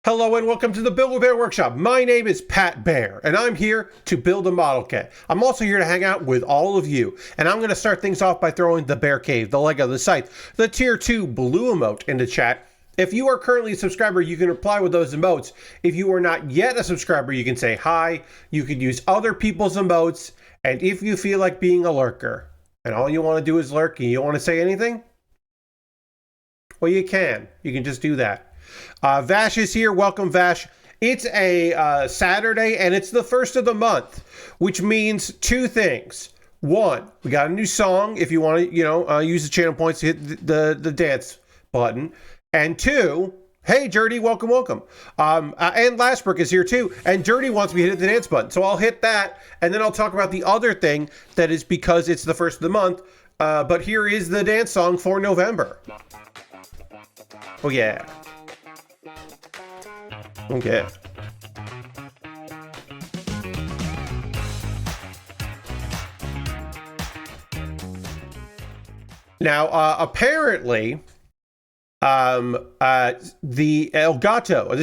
Hello and welcome to the Build a Bear Workshop. My name is Pat Bear and I'm here to build a model kit. I'm also here to hang out with all of you, and I'm going to start things off by throwing the Bear Cave, the Lego, the Scythe, the Tier 2 blue emote into chat. If you are currently a subscriber, you can reply with those emotes. If you are not yet a subscriber, you can say hi, you can use other people's emotes, and if you feel like being a lurker, and all you want to do is lurk and you don't want to say anything, well, you can just do that. Vash is here. Welcome, Vash. It's a Saturday, and it's the first of the month, which means two things. One, we got a new song. If you want to, use the channel points to hit the dance button. And two, hey, Dirty, welcome. And Lastbrook is here too. And Dirty wants me to hit the dance button, so I'll hit that, and then I'll talk about the other thing that is because it's the first of the month. But here is the dance song for November. Oh yeah. Okay. Now, apparently, the Elgato.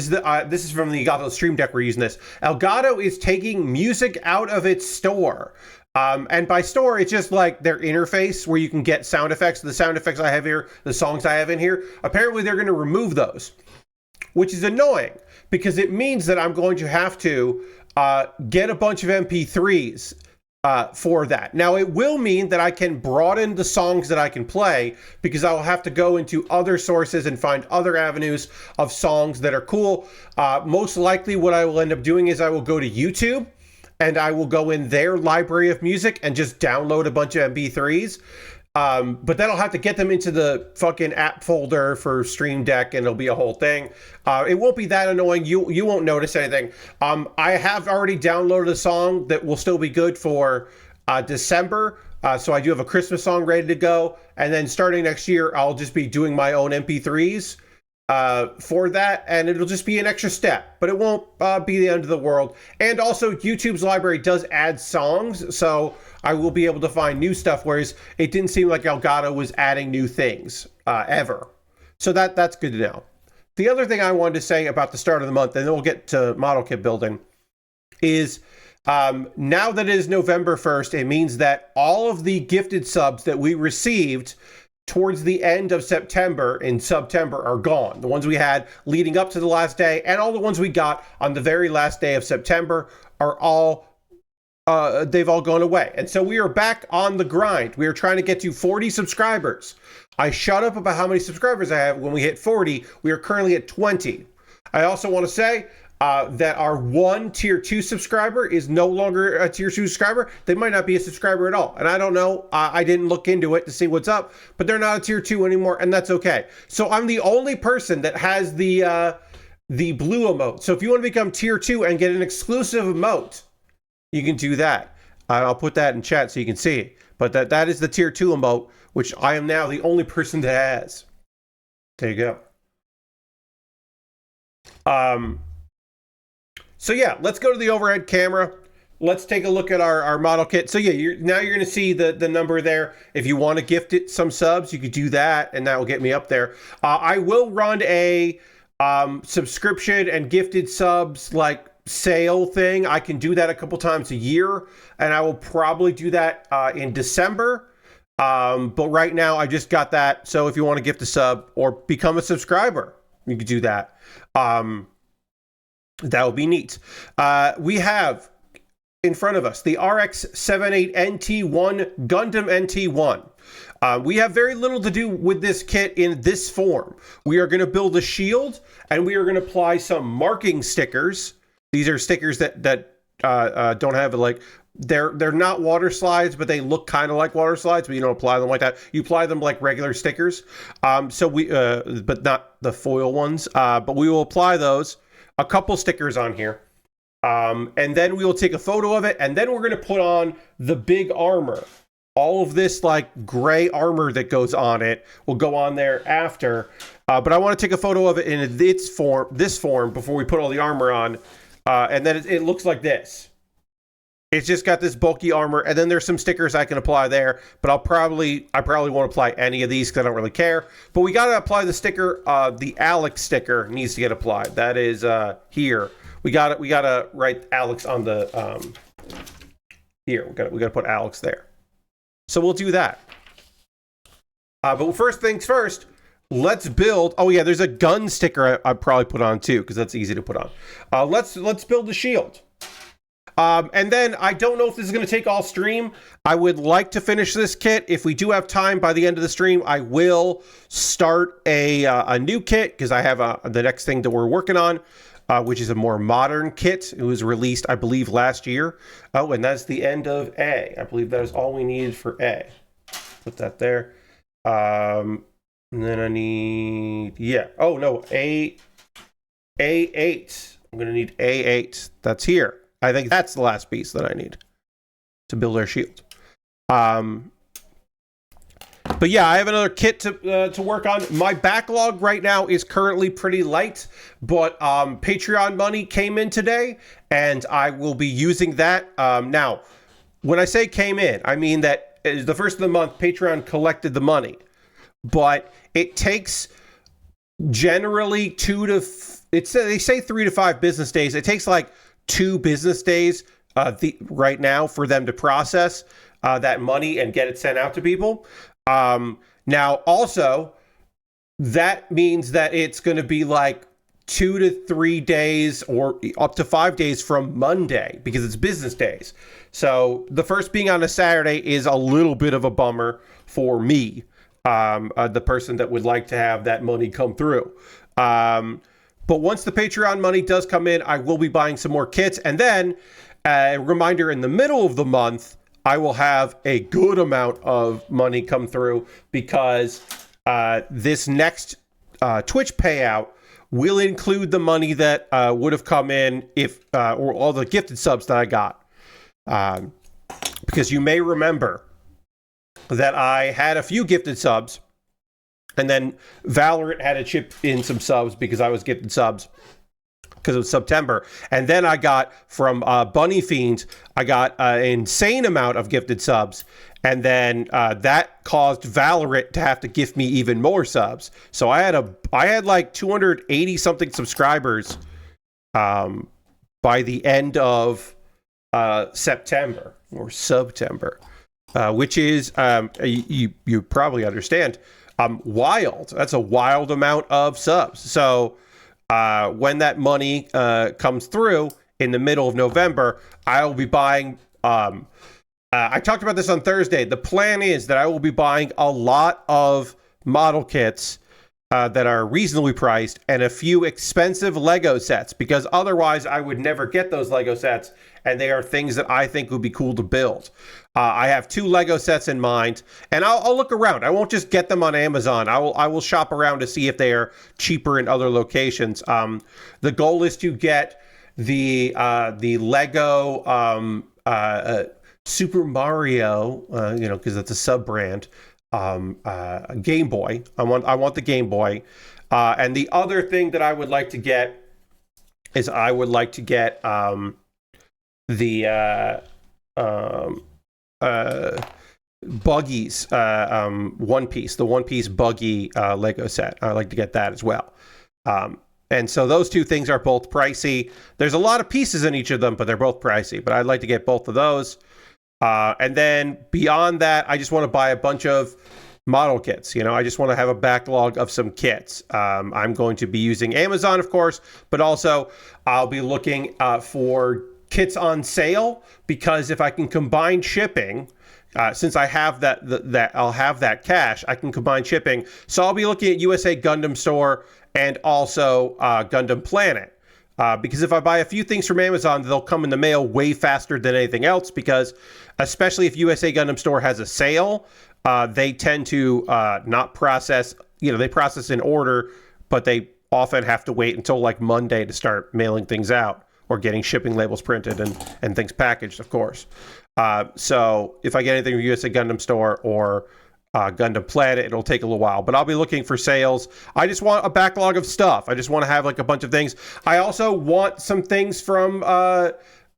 This is from the Elgato Stream Deck. We're using this. Elgato is taking music out of its store. And by store, it's just like their interface where you can get sound effects. The sound effects I have here, the songs I have in here. Apparently, they're going to remove those, which is annoying because it means that I'm going to have to get a bunch of MP3s for that. Now, it will mean that I can broaden the songs that I can play because I will have to go into other sources and find other avenues of songs that are cool. Most likely what I will end up doing is I will go to YouTube and I will go in their library of music and just download a bunch of MP3s. But then I'll have to get them into the fucking app folder for Stream Deck, and it'll be a whole thing. It won't be that annoying. You won't notice anything. I have already downloaded a song that will still be good for December. So I do have a Christmas song ready to go. And then starting next year, I'll just be doing my own MP3s for that, and it'll just be an extra step, but it won't be the end of the world. And also, YouTube's library does add songs, so I will be able to find new stuff, whereas it didn't seem like Elgato was adding new things ever. So that's good to know. The other thing I wanted to say about the start of the month, and then we'll get to model kit building, is now that it is November 1st, it means that all of the gifted subs that we received towards the end of September in September are gone. The ones we had leading up to the last day and all the ones we got on the very last day of September are all, they've all gone away. And so we are back on the grind. We are trying to get to 40 subscribers. I shut up about how many subscribers I have when we hit 40. We are currently at 20. I also want to say that our one tier 2 subscriber is no longer a tier 2 subscriber. They might not be a subscriber at all. And I don't know. I didn't look into it to see what's up, but they're not a tier 2 anymore, and that's okay. So I'm the only person that has the blue emote. So if you want to become tier 2 and get an exclusive emote, you can do that. I'll put that in chat so you can see it. But that is the tier 2 emote, which I am now the only person that has. There you go. So yeah, let's go to the overhead camera. Let's take a look at our model kit. So yeah, now you're going to see the number there. If you want to gift it some subs, you could do that, and that will get me up there. I will run a subscription and gifted subs like sale thing. I can do that a couple times a year, and I will probably do that in December. But right now, I just got that. So if you want to gift a sub or become a subscriber, you could do that. That would be neat. We have in front of us the RX-78NT-1 Gundam NT-1. We have very little to do with this kit in this form. We are going to build a shield, and we are going to apply some marking stickers. These are stickers that don't have like, they're not water slides, but they look kind of like water slides, but you don't apply them like that. You apply them like regular stickers. So we, but not the foil ones. But we will apply those. A couple stickers on here, and then we will take a photo of it, and then we're going to put on the big armor. All of this like gray armor that goes on it will go on there after, but I want to take a photo of it in this form before we put all the armor on, and then it looks like this. It's just got this bulky armor, and then there's some stickers I can apply there, but I probably won't apply any of these because I don't really care. But we got to apply the sticker. The Alex sticker needs to get applied. That is here. We got to write Alex on the here. We got to put Alex there. So we'll do that. But first things first, let's build. Oh yeah, there's a gun sticker I probably put on too because that's easy to put on. Let's build the shield. And then I don't know if this is going to take all stream. I would like to finish this kit. If we do have time by the end of the stream, I will start a new kit because I have the next thing that we're working on, which is a more modern kit. It was released, I believe, last year. Oh, and that's the end of A. I believe that is all we needed for A. Put that there. And then I need, yeah. Oh, no, A8. I'm going to need A8. That's here. I think that's the last piece that I need to build our shield. But yeah, I have another kit to work on. My backlog right now is currently pretty light, but Patreon money came in today, and I will be using that. Now, when I say came in, I mean that the first of the month, Patreon collected the money, but it takes generally they say 3 to 5 business days. It takes like 2 business days right now for them to process that money and get it sent out to people. Now, also, that means that it's going to be like 2 to 3 days or up to 5 days from Monday because it's business days. So the first being on a Saturday is a little bit of a bummer for me, the person that would like to have that money come through. But once the Patreon money does come in, I will be buying some more kits. And then, a reminder, in the middle of the month, I will have a good amount of money come through because this next Twitch payout will include the money that would have come in or all the gifted subs that I got. Because you may remember that I had a few gifted subs. And then Valorant had to chip in some subs because I was gifted subs because it was September. And then I got from Bunny Fiends, I got an insane amount of gifted subs. And then that caused Valorant to have to gift me even more subs. So I had like 280 something subscribers by the end of September or September, which is you probably understand. Wild. That's a wild amount of subs. So when that money comes through in the middle of November, I will be buying. I talked about this on Thursday. The plan is that I will be buying a lot of model kits that are reasonably priced and a few expensive Lego sets because otherwise I would never get those Lego sets. And they are things that I think would be cool to build. I have 2 Lego sets in mind, and I'll look around. I won't just get them on Amazon. I will shop around to see if they are cheaper in other locations. The goal is to get the Lego Super Mario, because that's a sub brand. Game Boy. I want the Game Boy. And the other thing that I would like to get is I would like to get the buggies, One Piece, the One Piece buggy Lego set. I'd like to get that as well. And so those 2 things are both pricey. There's a lot of pieces in each of them, but they're both pricey. But I'd like to get both of those. And then beyond that, I just want to buy a bunch of model kits. I just want to have a backlog of some kits. I'm going to be using Amazon, of course, but also I'll be looking for kits on sale because if I can combine shipping, since I have that I'll have that cash, I can combine shipping. So I'll be looking at USA Gundam Store and also Gundam Planet. Because if I buy a few things from Amazon, they'll come in the mail way faster than anything else because especially if USA Gundam Store has a sale, they tend to not process, they process in order, but they often have to wait until like Monday to start mailing things out or getting shipping labels printed and things packaged, of course. So if I get anything from USA Gundam Store or Gundam Planet, it'll take a little while, but I'll be looking for sales. I just want a backlog of stuff. I just want to have like a bunch of things. I also want some things from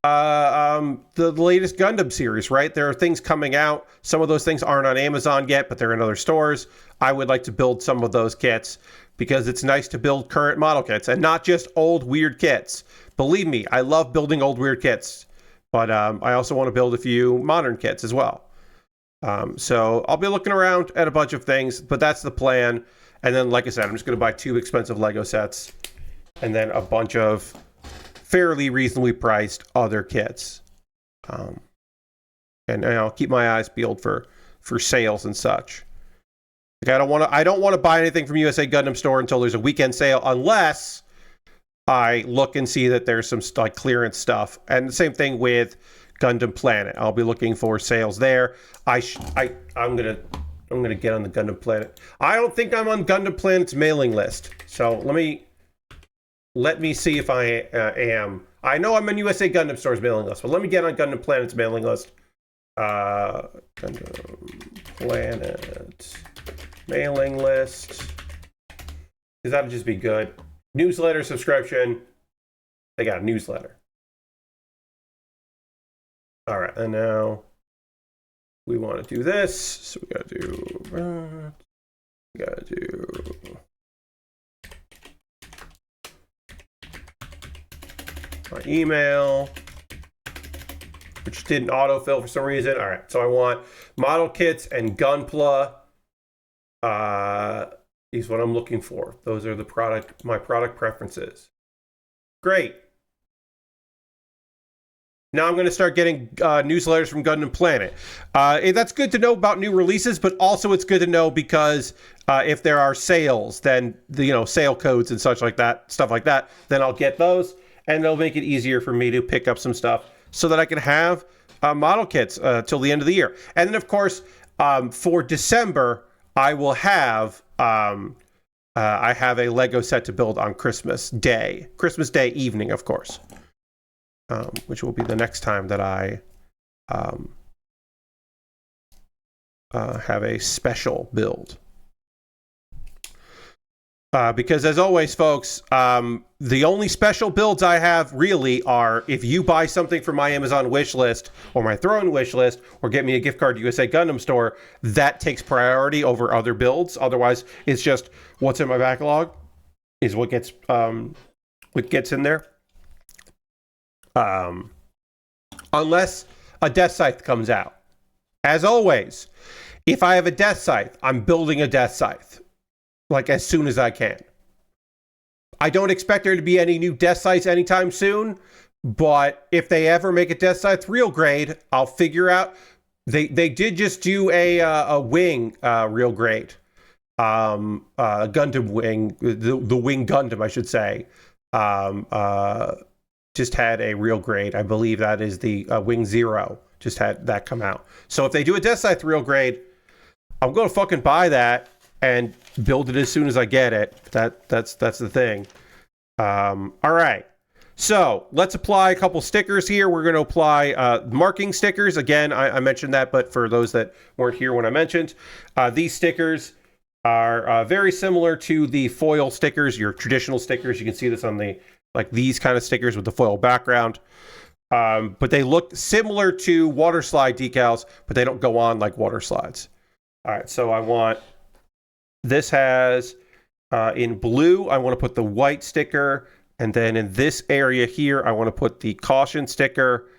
The latest Gundam series, right? There are things coming out. Some of those things aren't on Amazon yet, but they're in other stores. I would like to build some of those kits because it's nice to build current model kits and not just old weird kits. Believe me, I love building old weird kits, but I also want to build a few modern kits as well. So I'll be looking around at a bunch of things, but that's the plan. And then, like I said, I'm just going to buy 2 expensive Lego sets and then a bunch of fairly reasonably priced other kits. And I'll keep my eyes peeled for sales and such. Like I don't want to buy anything from USA Gundam Store until there's a weekend sale, unless I look and see that there's some like clearance stuff. And the same thing with Gundam Planet. I'll be looking for sales there. I'm gonna get on the Gundam Planet. I don't think I'm on Gundam Planet's mailing list. So let me see if I am. I know I'm on USA Gundam Store's mailing list, but let me get on Gundam Planet's mailing list. Gundam Planet mailing list. Because that would just be good. Newsletter subscription. They got a newsletter. All right, and now we want to do this. So we got to do that. We got to do my email, which didn't autofill for some reason. All right, so I want model kits and Gunpla. Is what I'm looking for. Those are my product preferences. Great. Now I'm going to start getting newsletters from Gundam Planet. That's good to know about new releases, but also it's good to know because if there are sales, then sale codes and such like that, stuff like that, then I'll get those, and they'll make it easier for me to pick up some stuff so that I can have model kits till the end of the year. And then, of course, for December, I will have I have a Lego set to build on Christmas Day evening, of course. Which will be the next time that I have a special build. Because as always, folks, the only special builds I have really are if you buy something from my Amazon wish list or my Throne wish list or get me a gift card to USA Gundam Store, that takes priority over other builds. Otherwise, it's just what's in my backlog is what gets in there. Unless a Death Scythe comes out. As always, if I have a Death Scythe, I'm building a Death Scythe. Like as soon as I can. I don't expect there to be any new Death Scythes anytime soon, but if they ever make a Death Scythe real grade, I'll figure out. They did just do a wing real grade. Gundam wing, the wing Gundam, I should say. Just had a real grade. I believe that is the Wing Zero. Just had that come out. So if they do a Death Scythe real grade, I'm going to fucking buy that and build it as soon as I get it. That's the thing. All right. So let's apply a couple stickers here. We're going to apply marking stickers. Again, I mentioned that, but for those that weren't here when I mentioned, these stickers are very similar to the foil stickers, your traditional stickers. You can see this on these kind of stickers with the foil background. But they look similar to water slide decals, but they don't go on like water slides. All right, so I want, this has, in blue, I want to put the white sticker, and then in this area here, I want to put the caution sticker,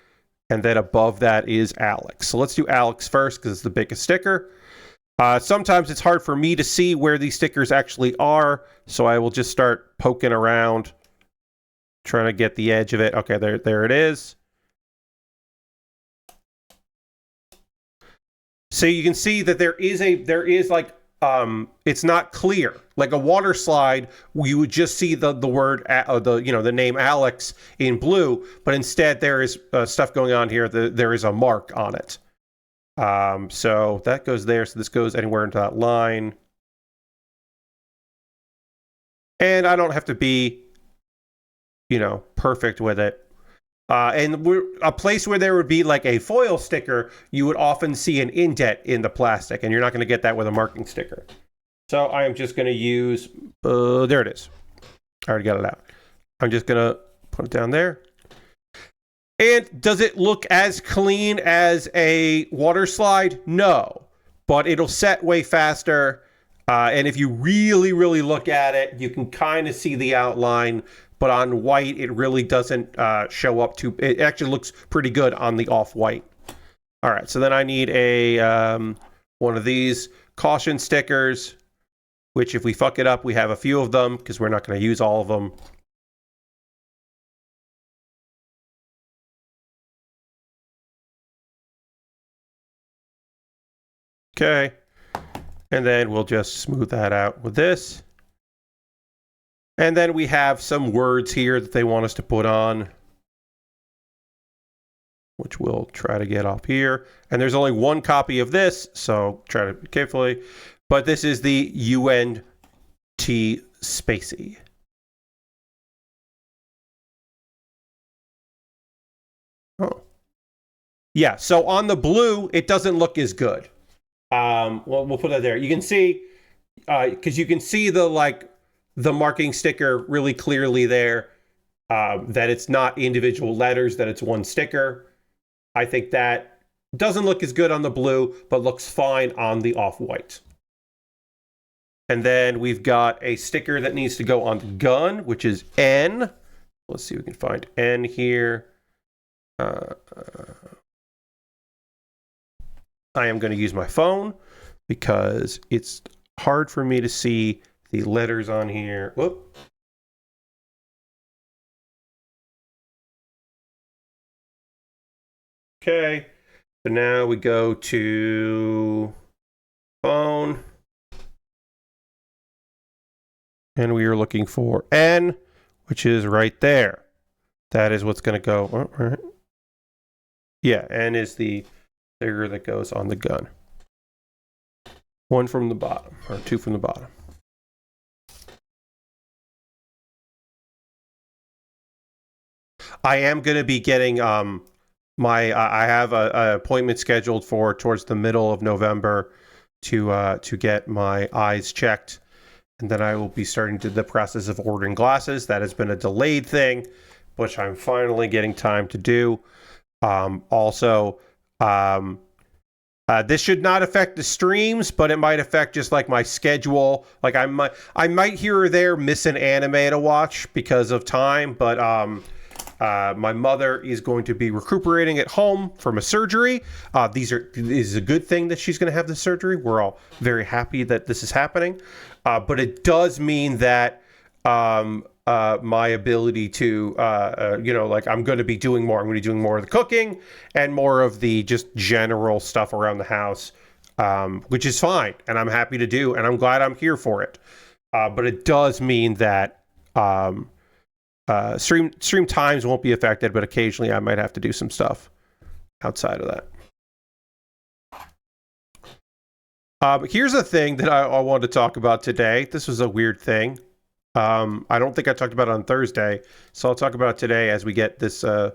and then above that is Alex. So let's do Alex first, because it's the biggest sticker. Sometimes it's hard for me to see where these stickers actually are, so I will just start poking around, trying to get the edge of it. Okay, there it is. So you can see that there is like, it's not clear. Like a water slide, you would just see the word, the name Alex in blue, but instead there is stuff going on here. There is a mark on it. So that goes there. So this goes anywhere into that line. And I don't have to be, perfect with it. And a place where there would be like a foil sticker, you would often see an indent in the plastic, and you're not going to get that with a marking sticker. So I am just going to use, there it is. I already got it out. I'm just going to put it down there. And does it look as clean as a water slide? No, but it'll set way faster. And if you really, really look at it, you can kind of see the outline, but on white, it really doesn't show up too. It actually looks pretty good on the off-white. All right, so then I need a one of these caution stickers, which if we fuck it up, we have a few of them because we're not going to use all of them. Okay, and then we'll just smooth that out with this. And then we have some words here that they want us to put on, which we'll try to get up here. And there's only one copy of this, so try to be carefully. But this is the UNT Spacey. Oh. Yeah, so on the blue, it doesn't look as good. Well, we'll put that there. You can see, because you can see the marking sticker really clearly there, that it's not individual letters, that it's one sticker. I think that doesn't look as good on the blue, but looks fine on the off-white. And then we've got a sticker that needs to go on the gun, which is N. Let's see if we can find N here. I am going to use my phone because it's hard for me to see the letters on here. Whoop. Okay, so now we go to phone. And we are looking for N, which is right there. That is what's going to go. Oh, all right. Yeah, N is the sticker that goes on the gun. One from the bottom, or two from the bottom. I am going to be getting I have an appointment scheduled for towards the middle of November to get my eyes checked, and then I will be starting to the process of ordering glasses. That has been a delayed thing, which I'm finally getting time to do. This should not affect the streams, but it might affect just like my schedule. Like I might here or there miss an anime to watch because of time, but my mother is going to be recuperating at home from a surgery. This is a good thing that she's going to have the surgery. We're all very happy that this is happening, but it does mean that my ability to, I'm going to be doing more. I'm going to be doing more of the cooking and more of the just general stuff around the house, which is fine. And I'm happy to do, and I'm glad I'm here for it. But it does mean that stream times won't be affected, but occasionally I might have to do some stuff outside of that. Here's a thing that I wanted to talk about today. This was a weird thing. I don't think I talked about it on Thursday, so I'll talk about it today as we get this. Gotta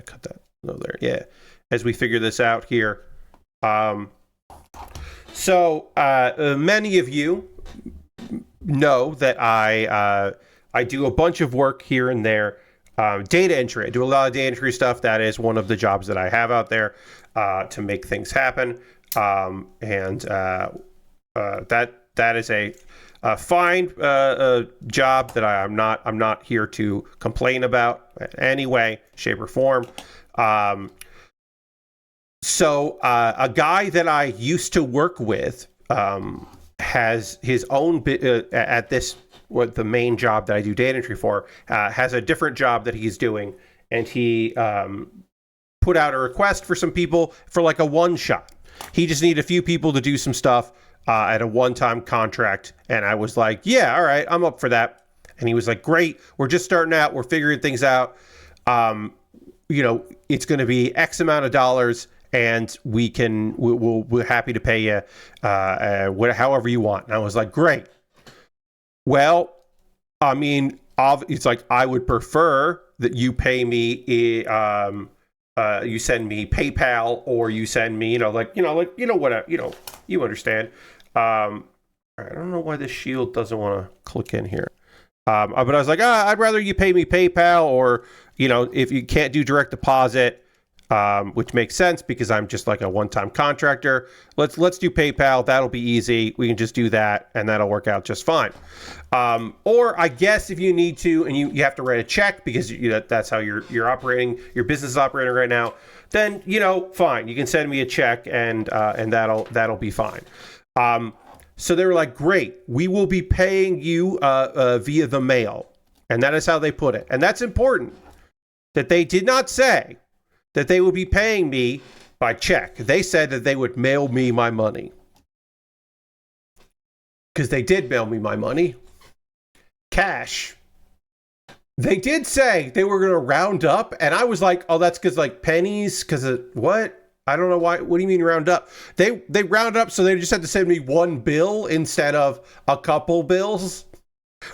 cut that. No, there. Yeah, as we figure this out here. So many of you know that I do a bunch of work here and there. Data entry. I do a lot of data entry stuff. That is one of the jobs that I have out there to make things happen. That is a fine job that I'm not here to complain about in any way, shape, or form. So a guy that I used to work with has his own at this what the main job that I do data entry for has a different job that he's doing, and he put out a request for some people for like a one shot. He just needed a few people to do some stuff at a one-time contract, and I was like, yeah, all right, I'm up for that. And he was like, great, we're just starting out, we're figuring things out. It's going to be X amount of dollars, and we're happy to pay you however you want. And I was like, great. Well, I mean, it's like I would prefer that you pay me. You send me PayPal, or you send me, you understand. I don't know why the shield doesn't want to click in here. But I was like, I'd rather you pay me PayPal, or you know, if you can't do direct deposit, which makes sense because I'm just like a one-time contractor, let's do PayPal. That'll be easy. We can just do that, and that'll work out just fine. Or I guess if you need to, and you have to write a check because that's how you're operating, your business is operating right now, then, you know, fine. You can send me a check, and that'll be fine. So they were like, great, we will be paying you via the mail. And that is how they put it. And that's important, that they did not say that they would be paying me by check. They said that they would mail me my money. Because they did mail me my money. Cash. They did say they were going to round up. And I was like, oh, that's because like pennies? Because of what? I don't know why. What do you mean round up? They round up so they just had to send me one bill instead of a couple bills.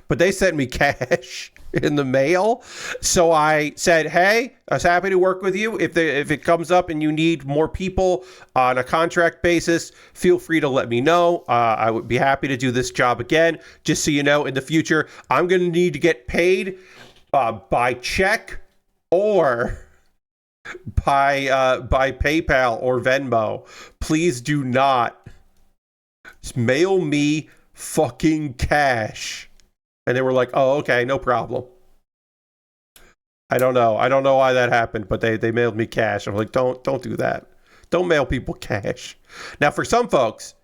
But they sent me cash in the mail. So I said, hey, I was happy to work with you. If it comes up and you need more people on a contract basis, feel free to let me know. I would be happy to do this job again. Just so you know, in the future, I'm going to need to get paid by check or by PayPal or Venmo. Please do not mail me fucking cash. And they were like, oh, okay, no problem. I don't know why that happened, but they mailed me cash. I'm like, don't do that. Don't mail people cash. Now, for some folks,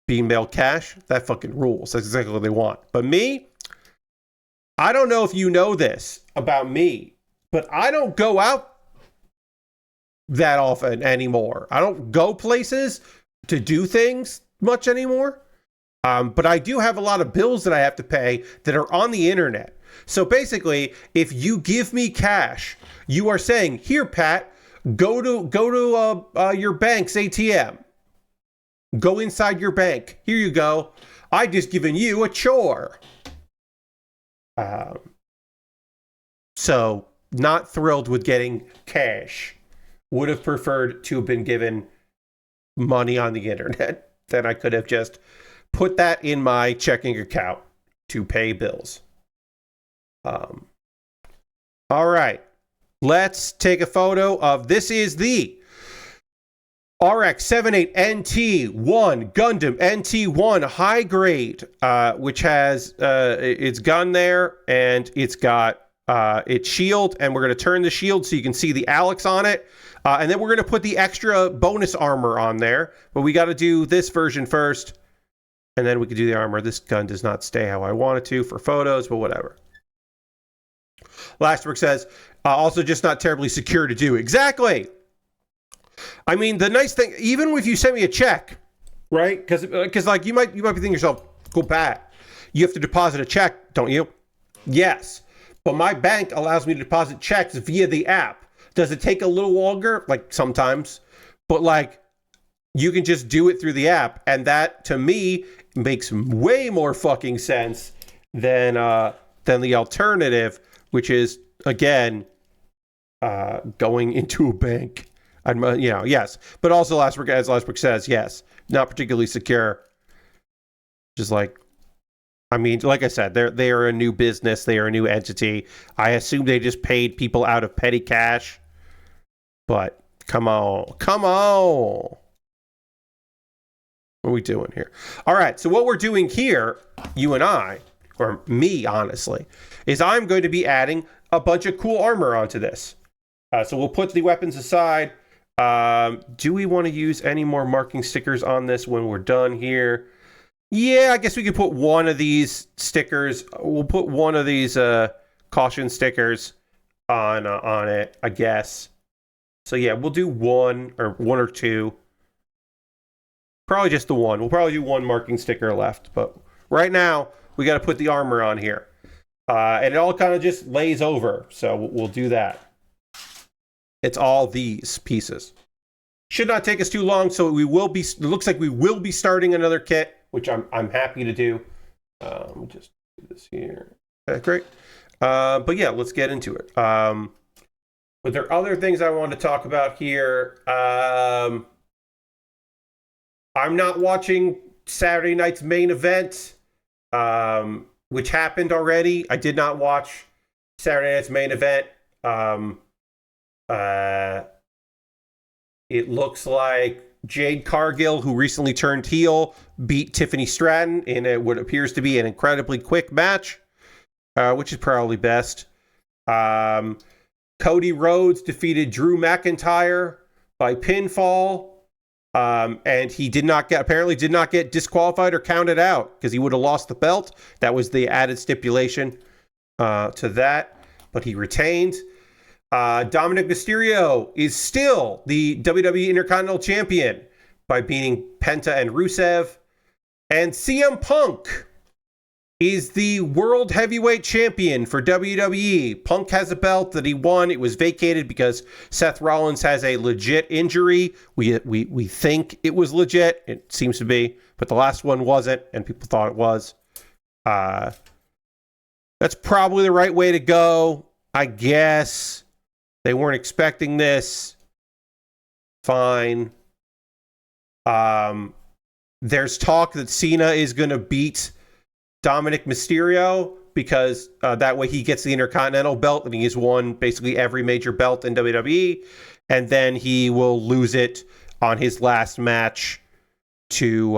being mailed cash, that fucking rules. That's exactly what they want. But me, I don't know if you know this about me, but I don't go out that often anymore. I don't go places to do things much anymore. But I do have a lot of bills that I have to pay that are on the internet. So basically, if you give me cash, you are saying, here, Pat, go to your bank's ATM. Go inside your bank. Here you go. I just given you a chore. So not thrilled with getting cash. Would have preferred to have been given money on the internet. Then I could have just put that in my checking account to pay bills. All right. Let's take a photo of, this is the RX-78NT-1 Gundam NT-1 high grade, which has its gun there, and it's got its shield, and we're going to turn the shield so you can see the Alex on it. And then we're going to put the extra bonus armor on there, but we got to do this version first. And then we could do the armor. This gun does not stay how I want it to for photos, but whatever. Lastwork says, also just not terribly secure to do. Exactly. I mean, the nice thing, even if you send me a check, right? Because like you might be thinking to yourself, go Pat, you have to deposit a check, don't you? Yes. But my bank allows me to deposit checks via the app. Does it take a little longer? Like sometimes. But like, you can just do it through the app, and that to me makes way more fucking sense than the alternative, which is again going into a bank. Yes, but also as Lastwork says, yes, not particularly secure. Just like, I mean, like I said, they are a new business, they are a new entity. I assume they just paid people out of petty cash, but come on. What are we doing here? All right, so what we're doing here, you and I, or me, honestly, is I'm going to be adding a bunch of cool armor onto this. So we'll put the weapons aside. Do we want to use any more marking stickers on this when we're done here? Yeah, I guess we could put one of these stickers. We'll put one of these caution stickers on it, I guess. So yeah, we'll do one or two. Probably just the one. We'll probably do one marking sticker left. But right now, we got to put the armor on here. And it all kind of just lays over. So we'll do that. It's all these pieces. Should not take us too long. So it looks like we will be starting another kit, which I'm happy to do. Just do this here. Great. But yeah, let's get into it. But there are other things I want to talk about here. I'm not watching Saturday night's main event, which happened already. I did not watch Saturday night's main event. Um, it looks like Jade Cargill, who recently turned heel, beat Tiffany Stratton in what appears to be an incredibly quick match, which is probably best. Cody Rhodes defeated Drew McIntyre by pinfall. And he apparently did not get disqualified or counted out because he would have lost the belt. That was the added stipulation to that, but he retained. Dominic Mysterio is still the WWE Intercontinental Champion by beating Penta and Rusev. And CM Punk is the World Heavyweight Champion for WWE. Punk has a belt that he won. It was vacated because Seth Rollins has a legit injury. We think it was legit. It seems to be, but the last one wasn't, and people thought it was. That's probably the right way to go, I guess. They weren't expecting this. Fine. There's talk that Cena is going to beat Dominic Mysterio because that way he gets the Intercontinental belt and he has won basically every major belt in WWE, and then he will lose it on his last match to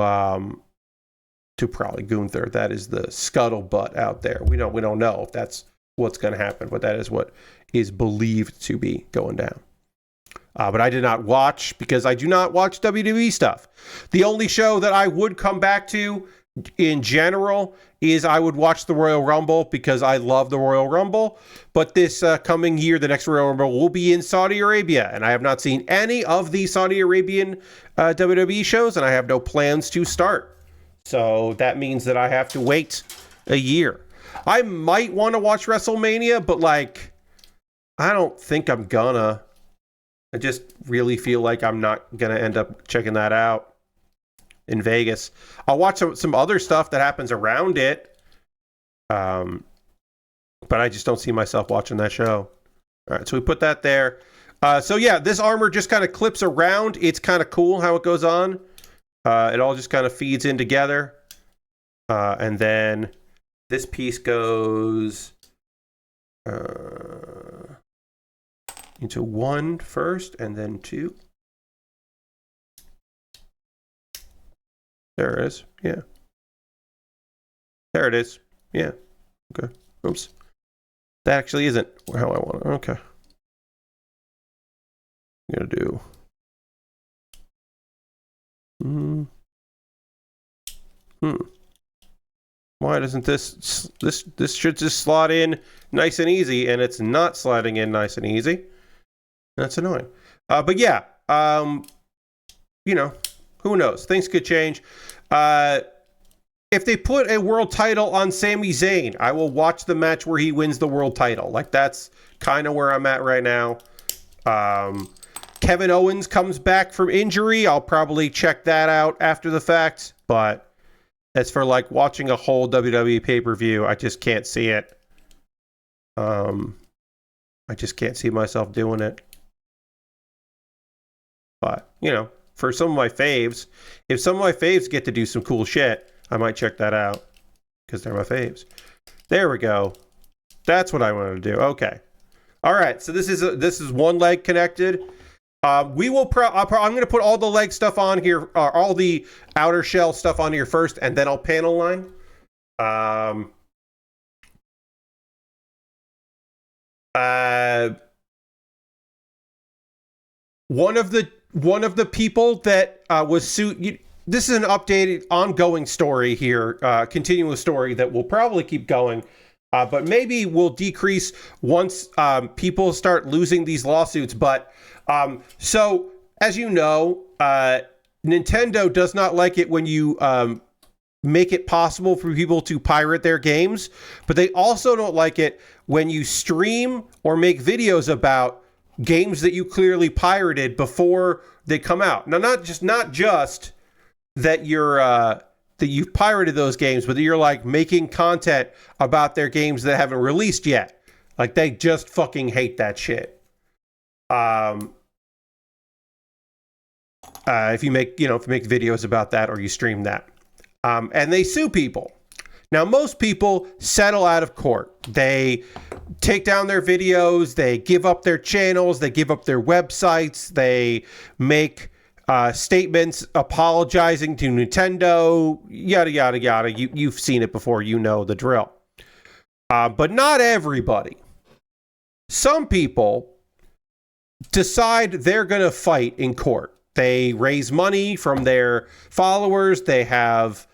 probably Gunther. That is the scuttlebutt out there. We don't know if that's what's going to happen, but that is what is believed to be going down. But I did not watch because I do not watch WWE stuff. The only show that I would come back to in general is I would watch the Royal Rumble because I love the Royal Rumble. But this coming year, the next Royal Rumble will be in Saudi Arabia. And I have not seen any of the Saudi Arabian WWE shows, and I have no plans to start. So that means that I have to wait a year. I might want to watch WrestleMania, but I don't think I'm gonna. I just really feel like I'm not gonna end up checking that out in Vegas. I'll watch some other stuff that happens around it. But I just don't see myself watching that show. All right, so we put that there. So yeah, this armor just kind of clips around. It's kind of cool how it goes on. It all just kind of feeds in together. And then this piece goes into 1 first and then 2. There it is. Yeah. There it is. Yeah. Okay. Oops. That actually isn't how I want it. Okay. I'm going to do. Why doesn't this should just slot in nice and easy, and it's not sliding in nice and easy. That's annoying. But yeah, who knows? Things could change. If they put a world title on Sami Zayn, I will watch the match where he wins the world title. That's kind of where I'm at right now. Kevin Owens comes back from injury. I'll probably check that out after the fact. But as for watching a whole WWE pay-per-view, I just can't see it. I just can't see myself doing it. But, for some of my faves, if some of my faves get to do some cool shit, I might check that out because they're my faves. There we go. That's what I wanted to do. Okay. All right. So this is one leg connected. We will. I'm going to put all the leg stuff on here, all the outer shell stuff on here first, and then I'll panel line. One of the people that was sued. This is an updated, ongoing story here, continuous story that will probably keep going, but maybe will decrease once people start losing these lawsuits. But so, as you know, Nintendo does not like it when you make it possible for people to pirate their games, but they also don't like it when you stream or make videos about games that you clearly pirated before they come out. Now, not just that you've pirated those games, but that you're making content about their games that haven't released yet. They just fucking hate that shit. If you make videos about that or you stream that. And they sue people. Now, most people settle out of court. They take down their videos, they give up their channels, they give up their websites, they make statements apologizing to Nintendo, yada, yada, yada. You've seen it before, you know the drill. But not everybody. Some people decide they're going to fight in court. They raise money from their followers. They have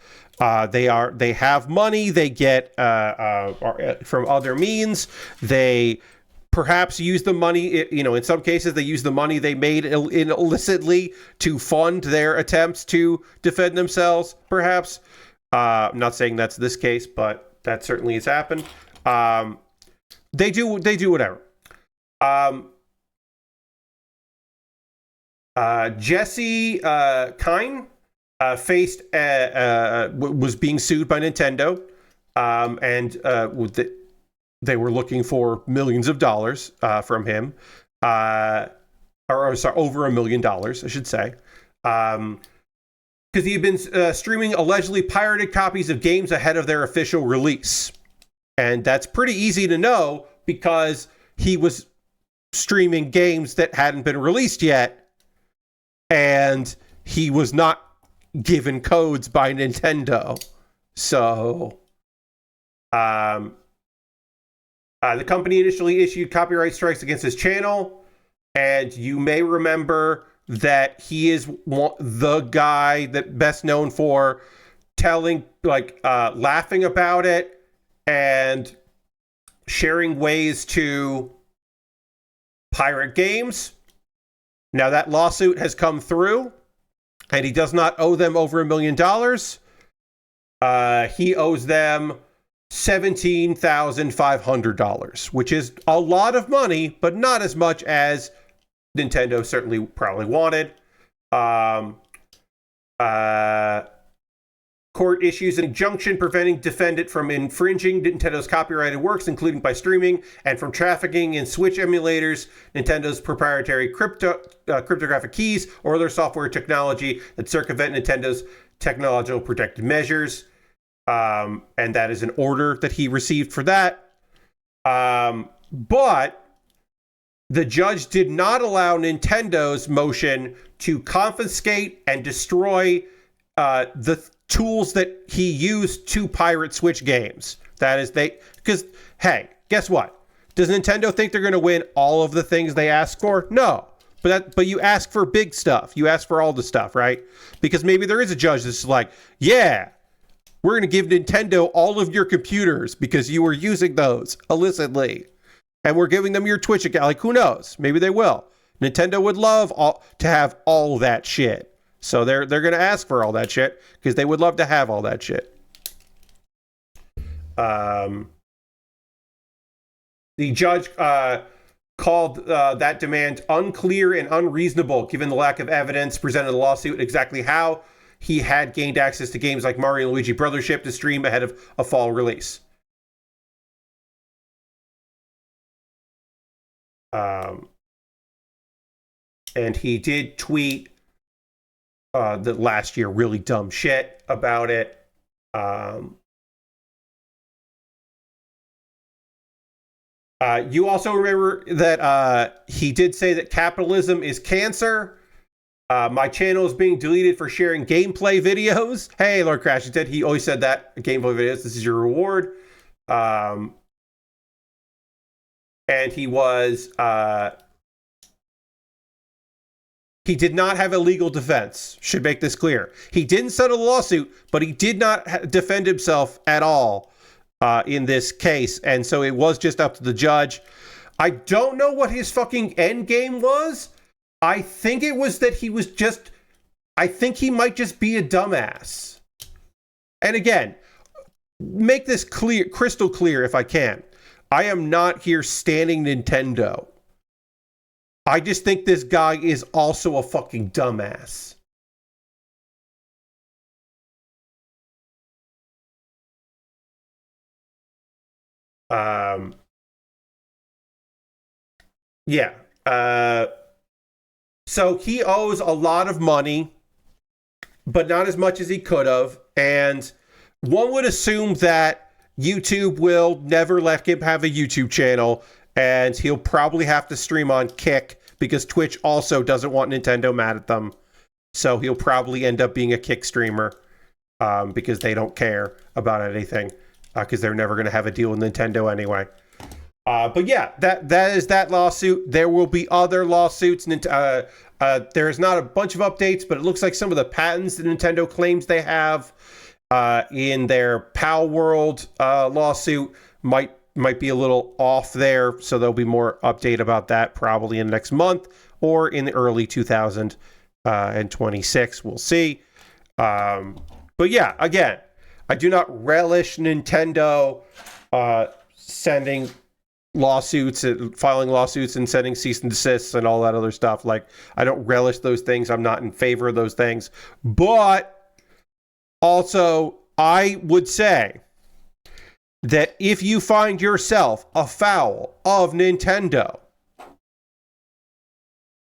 money. They get from other means. They perhaps use the money. In some cases, they use the money they made illicitly to fund their attempts to defend themselves. Perhaps. I'm not saying that's this case, but that certainly has happened. They do whatever. Jesse Kine was being sued by Nintendo, and they were looking for millions of dollars from him, over $1 million, I should say, because he had been streaming allegedly pirated copies of games ahead of their official release. And that's pretty easy to know because he was streaming games that hadn't been released yet, and he was not given codes by Nintendo. So, the company initially issued copyright strikes against his channel, and you may remember that he is the guy that best known for telling, laughing about it and sharing ways to pirate games. Now that lawsuit has come through, and he does not owe them over $1 million. He owes them $17,500, which is a lot of money, but not as much as Nintendo certainly probably wanted. Court issues an injunction preventing defendant from infringing Nintendo's copyrighted works, including by streaming, and from trafficking in Switch emulators, Nintendo's proprietary cryptographic keys, or other software technology that circumvent Nintendo's technological protective measures. And that is an order that he received for that. But the judge did not allow Nintendo's motion to confiscate and destroy the tools that he used to pirate Switch games. That is, because, hey, guess what? Does Nintendo think they're going to win all of the things they ask for? No. But you ask for big stuff. You ask for all the stuff, right? Because maybe there is a judge that's like, yeah, we're going to give Nintendo all of your computers because you were using those illicitly. And we're giving them your Twitch account. Like, who knows? Maybe they will. Nintendo would love to have all that shit. So they're going to ask for all that shit because they would love to have all that shit. The judge called that demand unclear and unreasonable given the lack of evidence presented in the lawsuit exactly how he had gained access to games like Mario and Luigi Brothership to stream ahead of a fall release. And he did tweet the last year really dumb shit about it. You also remember that he did say that capitalism is cancer. My channel is being deleted for sharing gameplay videos. Hey, Lord Crash said he always said that. Gameplay videos, this is your reward. And he was... he did not have a legal defense. Should make this clear. He didn't settle the lawsuit, but he did not defend himself at all in this case. And so it was just up to the judge. I don't know what his fucking end game was. I think it was that he was just... I think he might just be a dumbass. And again, make this clear, crystal clear if I can. I am not here standing Nintendo. I just think this guy is also a fucking dumbass. Yeah. So he owes a lot of money, but not as much as he could have. And one would assume that YouTube will never let him have a YouTube channel, and he'll probably have to stream on Kick because Twitch also doesn't want Nintendo mad at them. So he'll probably end up being a Kick streamer because they don't care about anything because they're never going to have a deal with Nintendo anyway. But yeah, that is that lawsuit. There will be other lawsuits. There's not a bunch of updates, but it looks like some of the patents that Nintendo claims they have in their Pal World lawsuit might be a little off there. So there'll be more update about that probably in the next month or in the early 2026. We'll see. But yeah, again, I do not relish Nintendo sending lawsuits and filing lawsuits and sending cease and desists and all that other stuff. Like, I don't relish those things. I'm not in favor of those things. But also, I would say that if you find yourself afoul of Nintendo,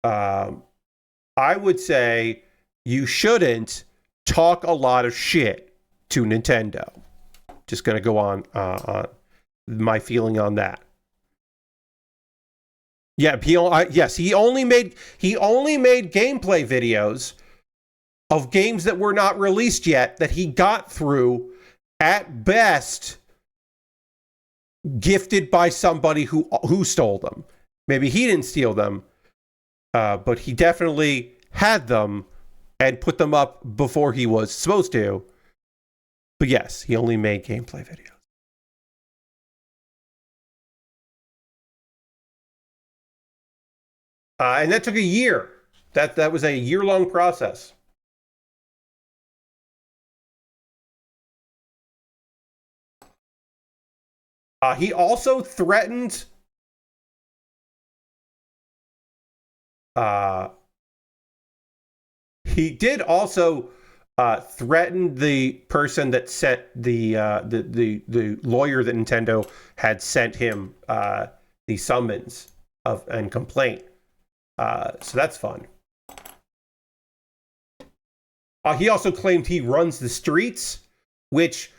I would say you shouldn't talk a lot of shit to Nintendo. Just going to go on my feeling on that. Yeah, he only made gameplay videos of games that were not released yet that he got through, at best, gifted by somebody who stole them. Maybe he didn't steal them, but he definitely had them and put them up before he was supposed to. But yes, he only made gameplay videos. And that took a year. That was a year-long process. He also threatened he did also threaten the person that sent the lawyer that Nintendo had sent him the summons and complaint. So that's fun. He also claimed he runs the streets, which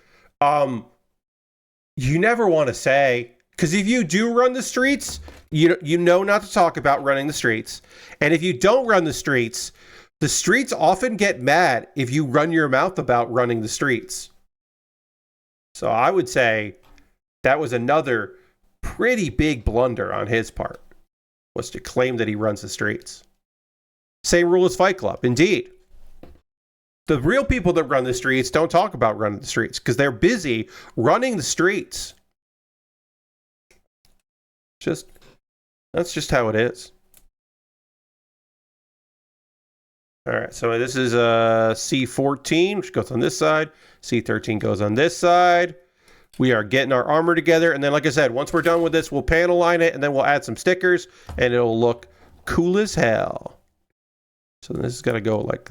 you never want to say, because if you do run the streets, you know not to talk about running the streets. And if you don't run the streets often get mad if you run your mouth about running the streets. So I would say that was another pretty big blunder on his part, was to claim that he runs the streets. Same rule as Fight Club, indeed. The real people that run the streets don't talk about running the streets because they're busy running the streets. That's just how it is. All right, so this is C14, which goes on this side. C13 goes on this side. We are getting our armor together, and then, like I said, once we're done with this, we'll panel line it, and then we'll add some stickers, and it'll look cool as hell. So this is got to go like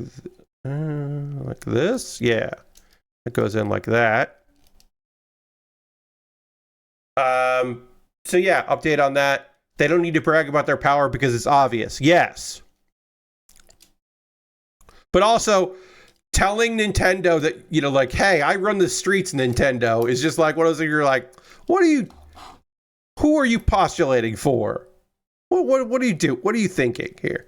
this. Yeah, it goes in like that. So yeah, update on that. They don't need to brag about their power because it's obvious. Yes. But also, telling Nintendo that, like, hey, I run the streets, Nintendo, is just like one of those things you're like, who are you postulating for? What do you do? What are you thinking here?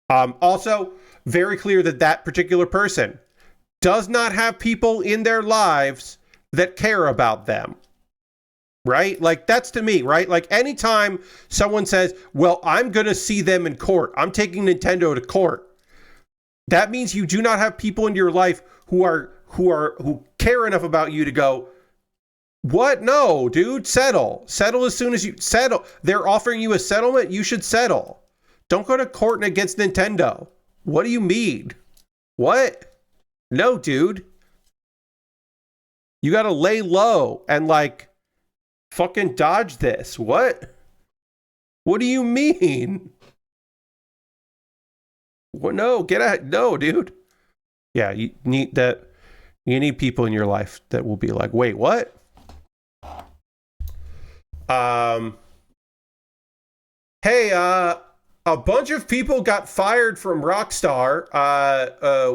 Also, very clear that particular person does not have people in their lives that care about them. Right? Like, that's to me, right? Like, anytime someone says, well, I'm going to see them in court, I'm taking Nintendo to court, that means you do not have people in your life who care enough about you to go, what? No, dude, settle as soon as you settle. They're offering you a settlement. You should settle. Don't go to court against Nintendo. What do you mean? What? No, dude. You got to lay low and fucking dodge this. What do you mean? Well, no, get out. No, dude. Yeah, you need that. You need people in your life that will be like, wait, what? Hey, A bunch of people got fired from Rockstar.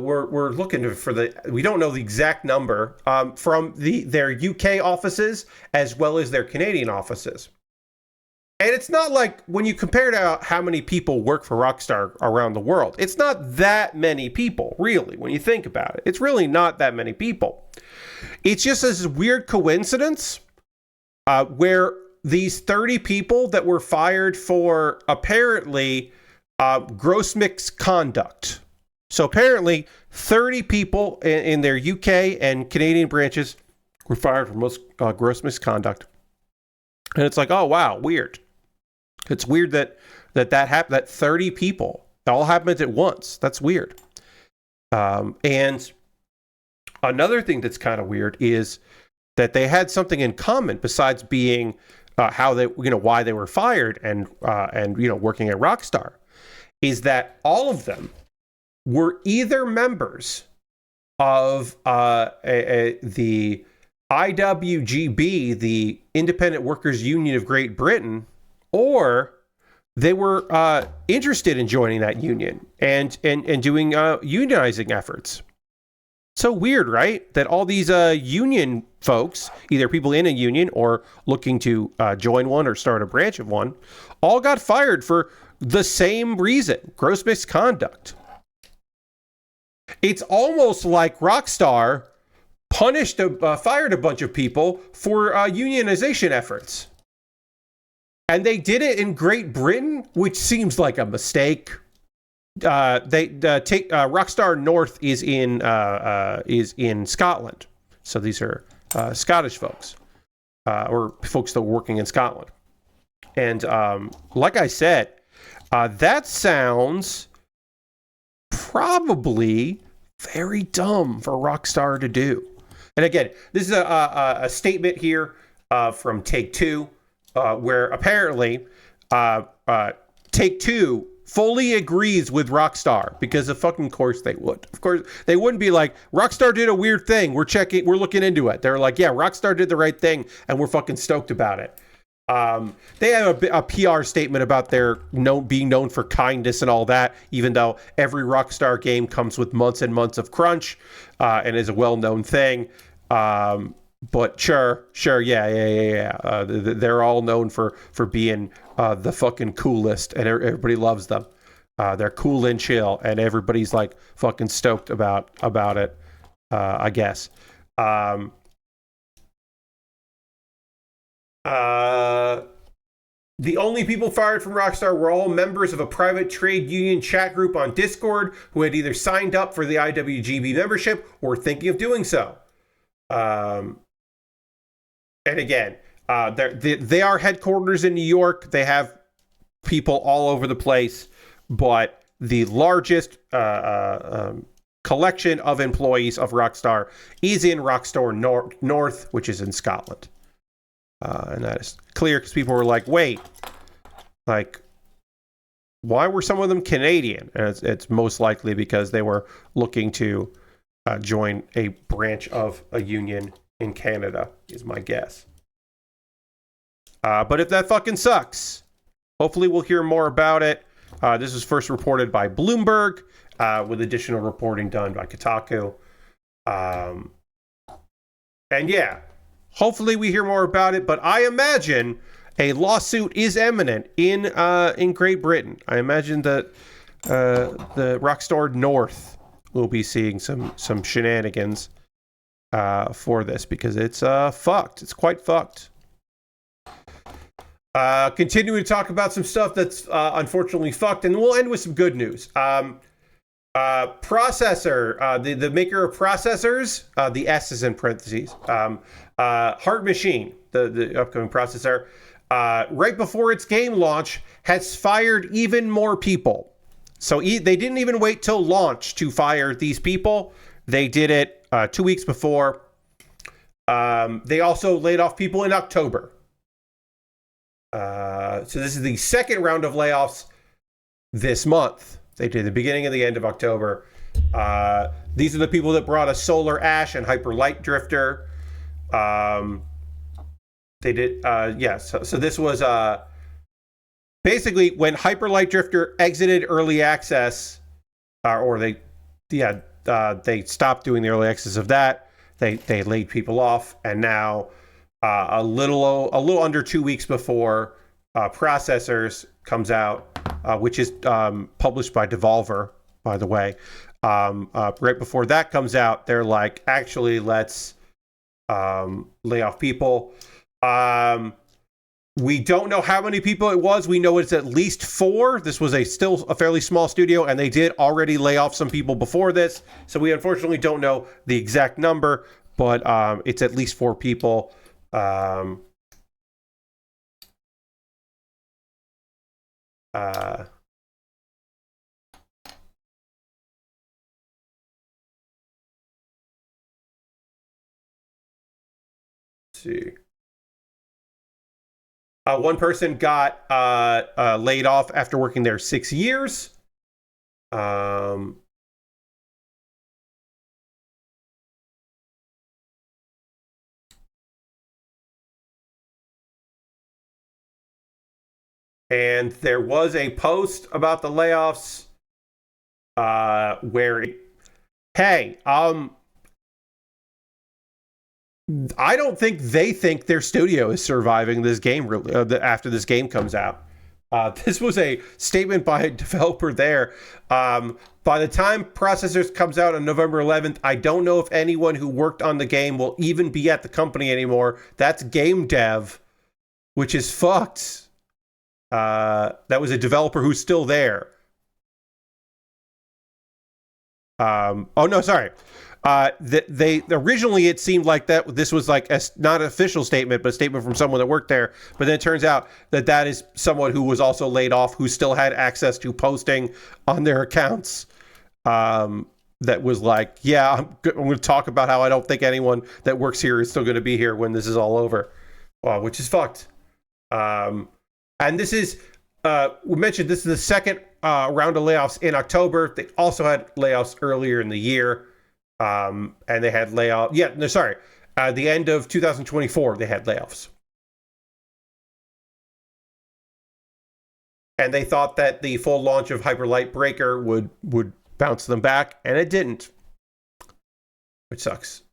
We're looking for we don't know the exact number, from their UK offices as well as their Canadian offices. And it's not like, when you compare to how many people work for Rockstar around the world, it's not that many people, really, when you think about it. It's really not that many people. It's just this weird coincidence where these 30 people that were fired for apparently gross misconduct. So apparently 30 people in their UK and Canadian branches were fired for gross misconduct. And it's like, oh, wow, weird. It's weird that happened, that 30 people, it all happened at once. That's weird. And another thing that's kind of weird is that they had something in common besides being how they, why they were fired and working at Rockstar, is that all of them were either members of the IWGB, the Independent Workers Union of Great Britain, or they were interested in joining that union and doing unionizing efforts. So weird, right? That all these union folks, either people in a union or looking to join one or start a branch of one, all got fired for the same reason: gross misconduct. It's almost like Rockstar fired a bunch of people for unionization efforts. And they did it in Great Britain, which seems like a mistake. Rockstar North is in Scotland, so these are Scottish folks, or folks that are working in Scotland. And like I said, that sounds probably very dumb for Rockstar to do. And again, this is a statement here from Take-Two, where apparently Take-Two fully agrees with Rockstar, because of fucking course they would. Of course, they wouldn't be like, Rockstar did a weird thing, we're looking into it. They're like, yeah, Rockstar did the right thing, and we're fucking stoked about it. They have a PR statement about their being known for kindness and all that, even though every Rockstar game comes with months and months of crunch, and is a well-known thing. But sure, yeah. They're all known for being the fucking coolest, and everybody loves them. They're cool and chill, and everybody's like fucking stoked about it, I guess. The only people fired from Rockstar were all members of a private trade union chat group on Discord who had either signed up for the IWGB membership or were thinking of doing so. And again, they are headquarters in New York. They have people all over the place, but the largest collection of employees of Rockstar is in Rockstar North, which is in Scotland. And that is clear because people were like, wait, like, why were some of them Canadian? And it's most likely because they were looking to join a branch of a union in Canada, is my guess. But if that fucking sucks, hopefully we'll hear more about it. This was first reported by Bloomberg, with additional reporting done by Kotaku. And yeah, hopefully we hear more about it, but I imagine a lawsuit is imminent in Great Britain. I imagine that the Rockstar North will be seeing some shenanigans for this, because it's fucked. It's quite fucked. Continuing to talk about some stuff that's unfortunately fucked, and we'll end with some good news. Processor, the maker of processors, the S is in parentheses, Heart Machine, the upcoming processor, right before its game launch, has fired even more people. So they didn't even wait till launch to fire these people. They did it 2 weeks before. They also laid off people in October. So this is the second round of layoffs this month. They did the beginning and the end of October. These are the people that brought us Solar Ash and Hyper Light Drifter. They did, yes. So this was basically when Hyper Light Drifter exited early access, or they stopped doing the early access of that. They laid people off, and now a little under 2 weeks before Processors comes out, which is published by Devolver, by the way. Right before that comes out, they're like, actually, let's lay off people. We don't know how many people it was. We know it's at least 4. This was still a fairly small studio, and they did already lay off some people before this. So we unfortunately don't know the exact number, but it's at least 4 people. Let's see. One person got laid off after working there 6 years. And there was a post about the layoffs where, hey, I don't think they think their studio is surviving this game after this game comes out. This was a statement by a developer there. By the time Processors comes out on November 11th, I don't know if anyone who worked on the game will even be at the company anymore. That's game dev, which is fucked. That was a developer who's still there. Oh no, sorry. They originally, it seemed like that this was like not an official statement, but a statement from someone that worked there. But then it turns out that is someone who was also laid off, who still had access to posting on their accounts. That was like, yeah, I'm going to talk about how I don't think anyone that works here is still going to be here when this is all over, which is fucked. And this is, we mentioned this is the second round of layoffs in October. They also had layoffs earlier in the year. And they had layoffs. Yeah, no, sorry. The end of 2024, they had layoffs. And they thought that the full launch of Hyper Light Breaker would bounce them back, and it didn't. Which sucks.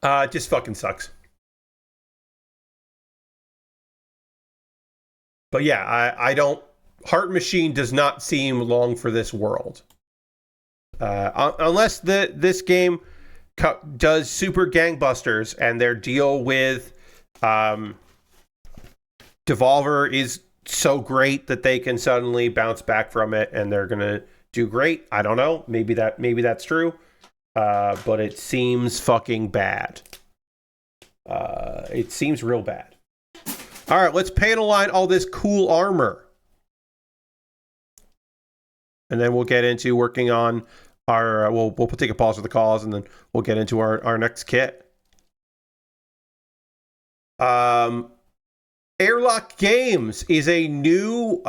It just fucking sucks. But yeah, I don't. Heart Machine does not seem long for this world, unless this game does super gangbusters and their deal with Devolver is so great that they can suddenly bounce back from it and they're gonna do great. I don't know. Maybe that's true, but it seems fucking bad. It seems real bad. All right, let's panel line all this cool armor. And then we'll get into working on our, we'll take a pause for the cause, and then we'll get into our next kit. Airlock Games is a new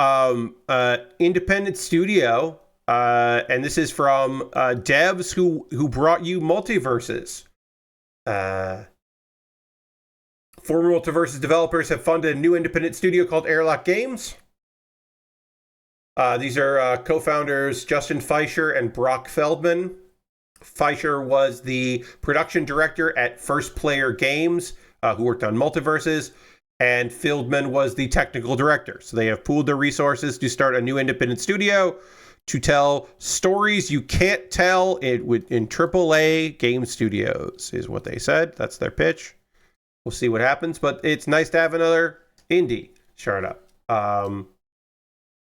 independent studio, and this is from devs who brought you Multiverses. Former Multiverses developers have funded a new independent studio called Airlock Games. These are co-founders Justin Fleischer and Brock Feldman. Fleischer was the production director at First Player Games, who worked on Multiverses, and Feldman was the technical director. So they have pooled their resources to start a new independent studio to tell stories you can't tell in AAA game studios, is what they said. That's their pitch. We'll see what happens, but it's nice to have another indie startup.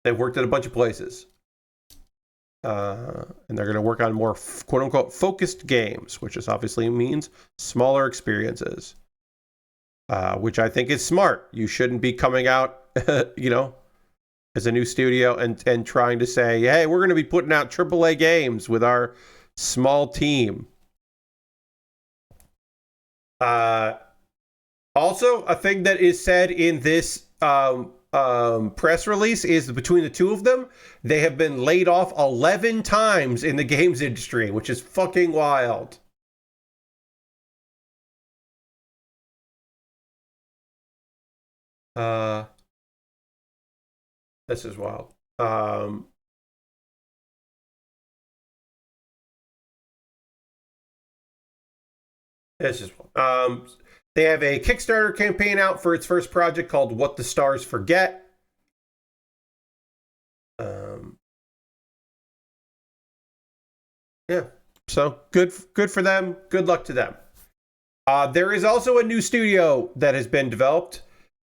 They've worked at a bunch of places. And they're going to work on more quote-unquote focused games, which just obviously means smaller experiences, which I think is smart. You shouldn't be coming out, as a new studio and trying to say, hey, we're going to be putting out AAA games with our small team. Also, a thing that is said in this press release is that between the two of them, they have been laid off 11 times in the games industry, which is fucking wild. This is wild. This is they have a Kickstarter campaign out for its first project called What the Stars Forget. Yeah, so good for them. Good luck to them. There is also a new studio that has been developed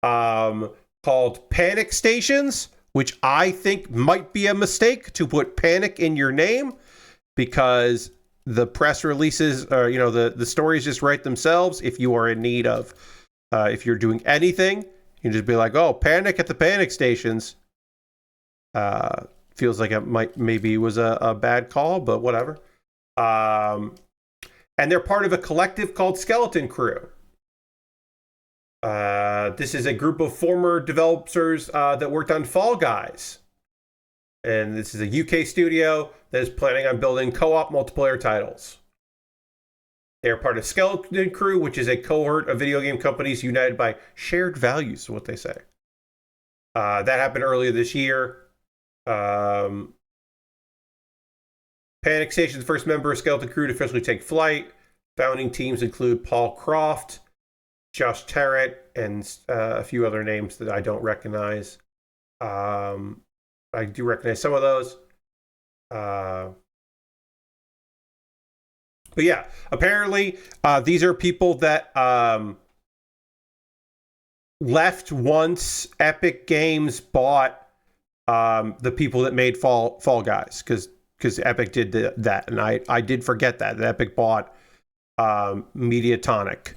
called Panic Stations, which I think might be a mistake to put Panic in your name, because the press releases, or the stories just write themselves. If you are in need of, if you're doing anything, you can just be like, "Oh, Panic at the Panic Stations." Feels like it maybe was a bad call, but whatever. And they're part of a collective called Skeleton Crew. This is a group of former developers that worked on Fall Guys. And this is a UK studio that is planning on building co-op multiplayer titles. They are part of Skeleton Crew, which is a cohort of video game companies united by shared values, is what they say. That happened earlier this year. Panic Station, the first member of Skeleton Crew to officially take flight. Founding teams include Paul Croft, Josh Terrett, and a few other names that I don't recognize. I do recognize some of those. But yeah, apparently these are people that left once Epic Games bought the people that made Fall Guys, because Epic did that, and I did forget that Epic bought Mediatonic,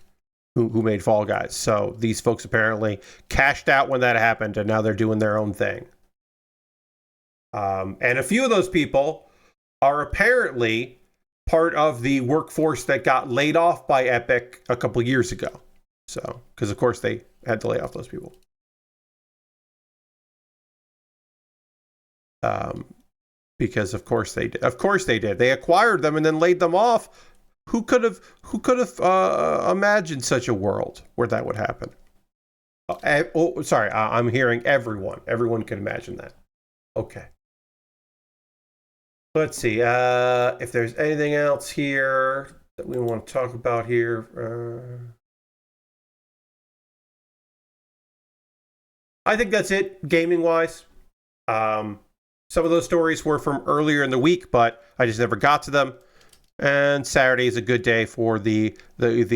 who made Fall Guys. So these folks apparently cashed out when that happened, and now they're doing their own thing. And a few of those people are apparently part of the workforce that got laid off by Epic a couple years ago. So, because of course they had to lay off those people. Because of course they did. Of course they did. They acquired them and then laid them off. Who could have imagined such a world where that would happen? Sorry, I'm hearing everyone. Everyone can imagine that. Okay. Let's see if there's anything else here that we want to talk about here. I think that's it, gaming-wise. Some of those stories were from earlier in the week, but I just never got to them. And Saturday is a good day for the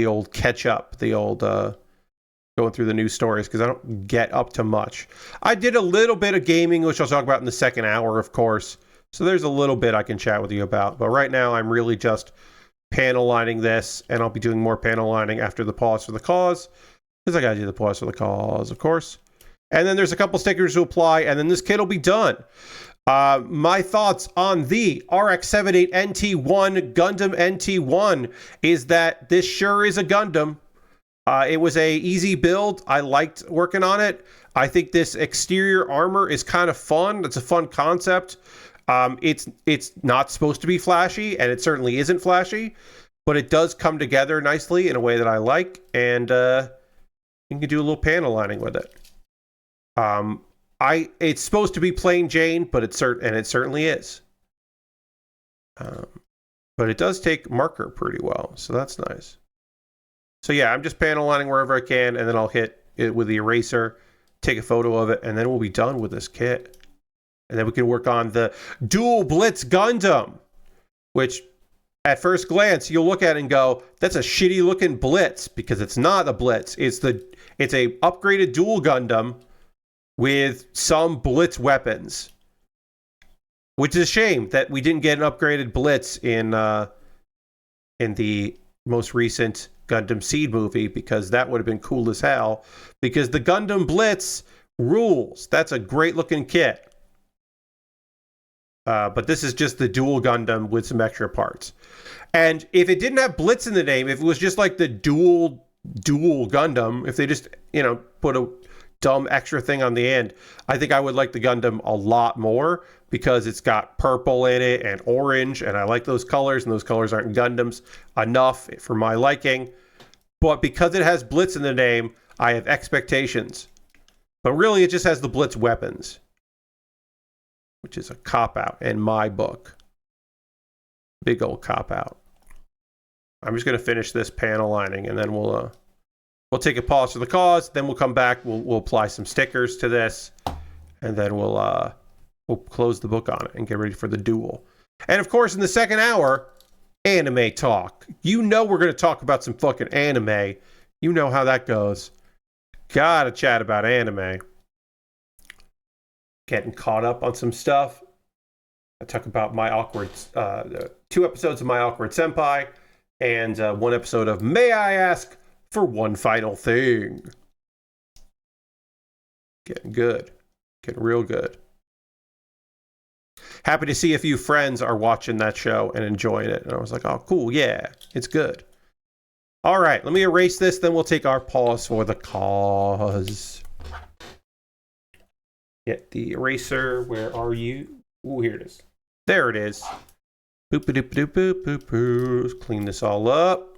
old catch-up, the old going through the news stories, because I don't get up to much. I did a little bit of gaming, which I'll talk about in the second hour, of course. So there's a little bit I can chat with you about. But right now, I'm really just panel lining this, and I'll be doing more panel lining after the pause for the cause, because I got to do the pause for the cause, of course. And then there's a couple stickers to apply, and then this kit will be done. My thoughts on the RX-78NT-1 Gundam NT-1 is that this sure is a Gundam. It was a easy build. I liked working on it. I think this exterior armor is kind of fun. It's a fun concept. It's not supposed to be flashy, and it certainly isn't flashy, but it does come together nicely in a way that I like, and you can do a little panel lining with it. It's supposed to be plain Jane, but it certainly is. But it does take marker pretty well, so that's nice. So yeah, I'm just panel lining wherever I can, and then I'll hit it with the eraser, take a photo of it, and then we'll be done with this kit. And then we can work on the Dual Blitz Gundam, which at first glance you'll look at it and go, that's a shitty looking Blitz, because it's not a Blitz. It's a upgraded Dual Gundam with some Blitz weapons, which is a shame that we didn't get an upgraded Blitz in the most recent Gundam Seed movie, because that would have been cool as hell, because the Gundam Blitz rules. That's a great looking kit. But this is just the Dual Gundam with some extra parts. And if it didn't have Blitz in the name, if it was just like the dual Gundam, if they just, put a dumb extra thing on the end. I think I would like the Gundam a lot more because it's got purple in it and orange, and I like those colors, and those colors aren't Gundams enough for my liking. But because it has Blitz in the name, I have expectations. But really, it just has the Blitz weapons, which is a cop-out in my book. Big old cop-out. I'm just going to finish this panel lining, and then we'll take a pause for the cause. Then we'll come back. We'll apply some stickers to this, and then we'll close the book on it and get ready for the duel. And of course, in the second hour, anime talk. You know we're going to talk about some fucking anime. You know how that goes. Gotta chat about anime. Getting caught up on some stuff. I talk about my awkward, 2 episodes of My Awkward Senpai, and 1 episode of May I Ask for One Final Thing. Getting good. Getting real good. Happy to see a few friends are watching that show and enjoying it. And I was like, oh, cool. Yeah, it's good. All right, let me erase this. Then we'll take our pause for the cause. Get the eraser. Where are you? Ooh, here it is. There it is. Boop, boop, boop, boop, boop, boop. Clean this all up.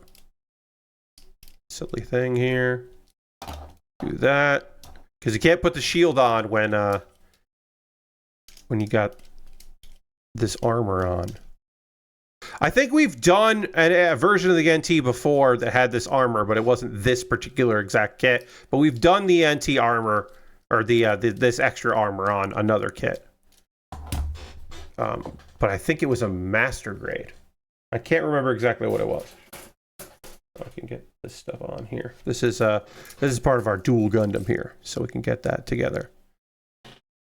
Silly thing here. Do that. Because you can't put the shield on when you got this armor on. I think we've done a version of the NT before that had this armor, but it wasn't this particular exact kit. But we've done the NT armor, or this extra armor on another kit. But I think it was a master grade. I can't remember exactly what it was. I can get this stuff on here. This is part of our dual Gundam here, so we can get that together.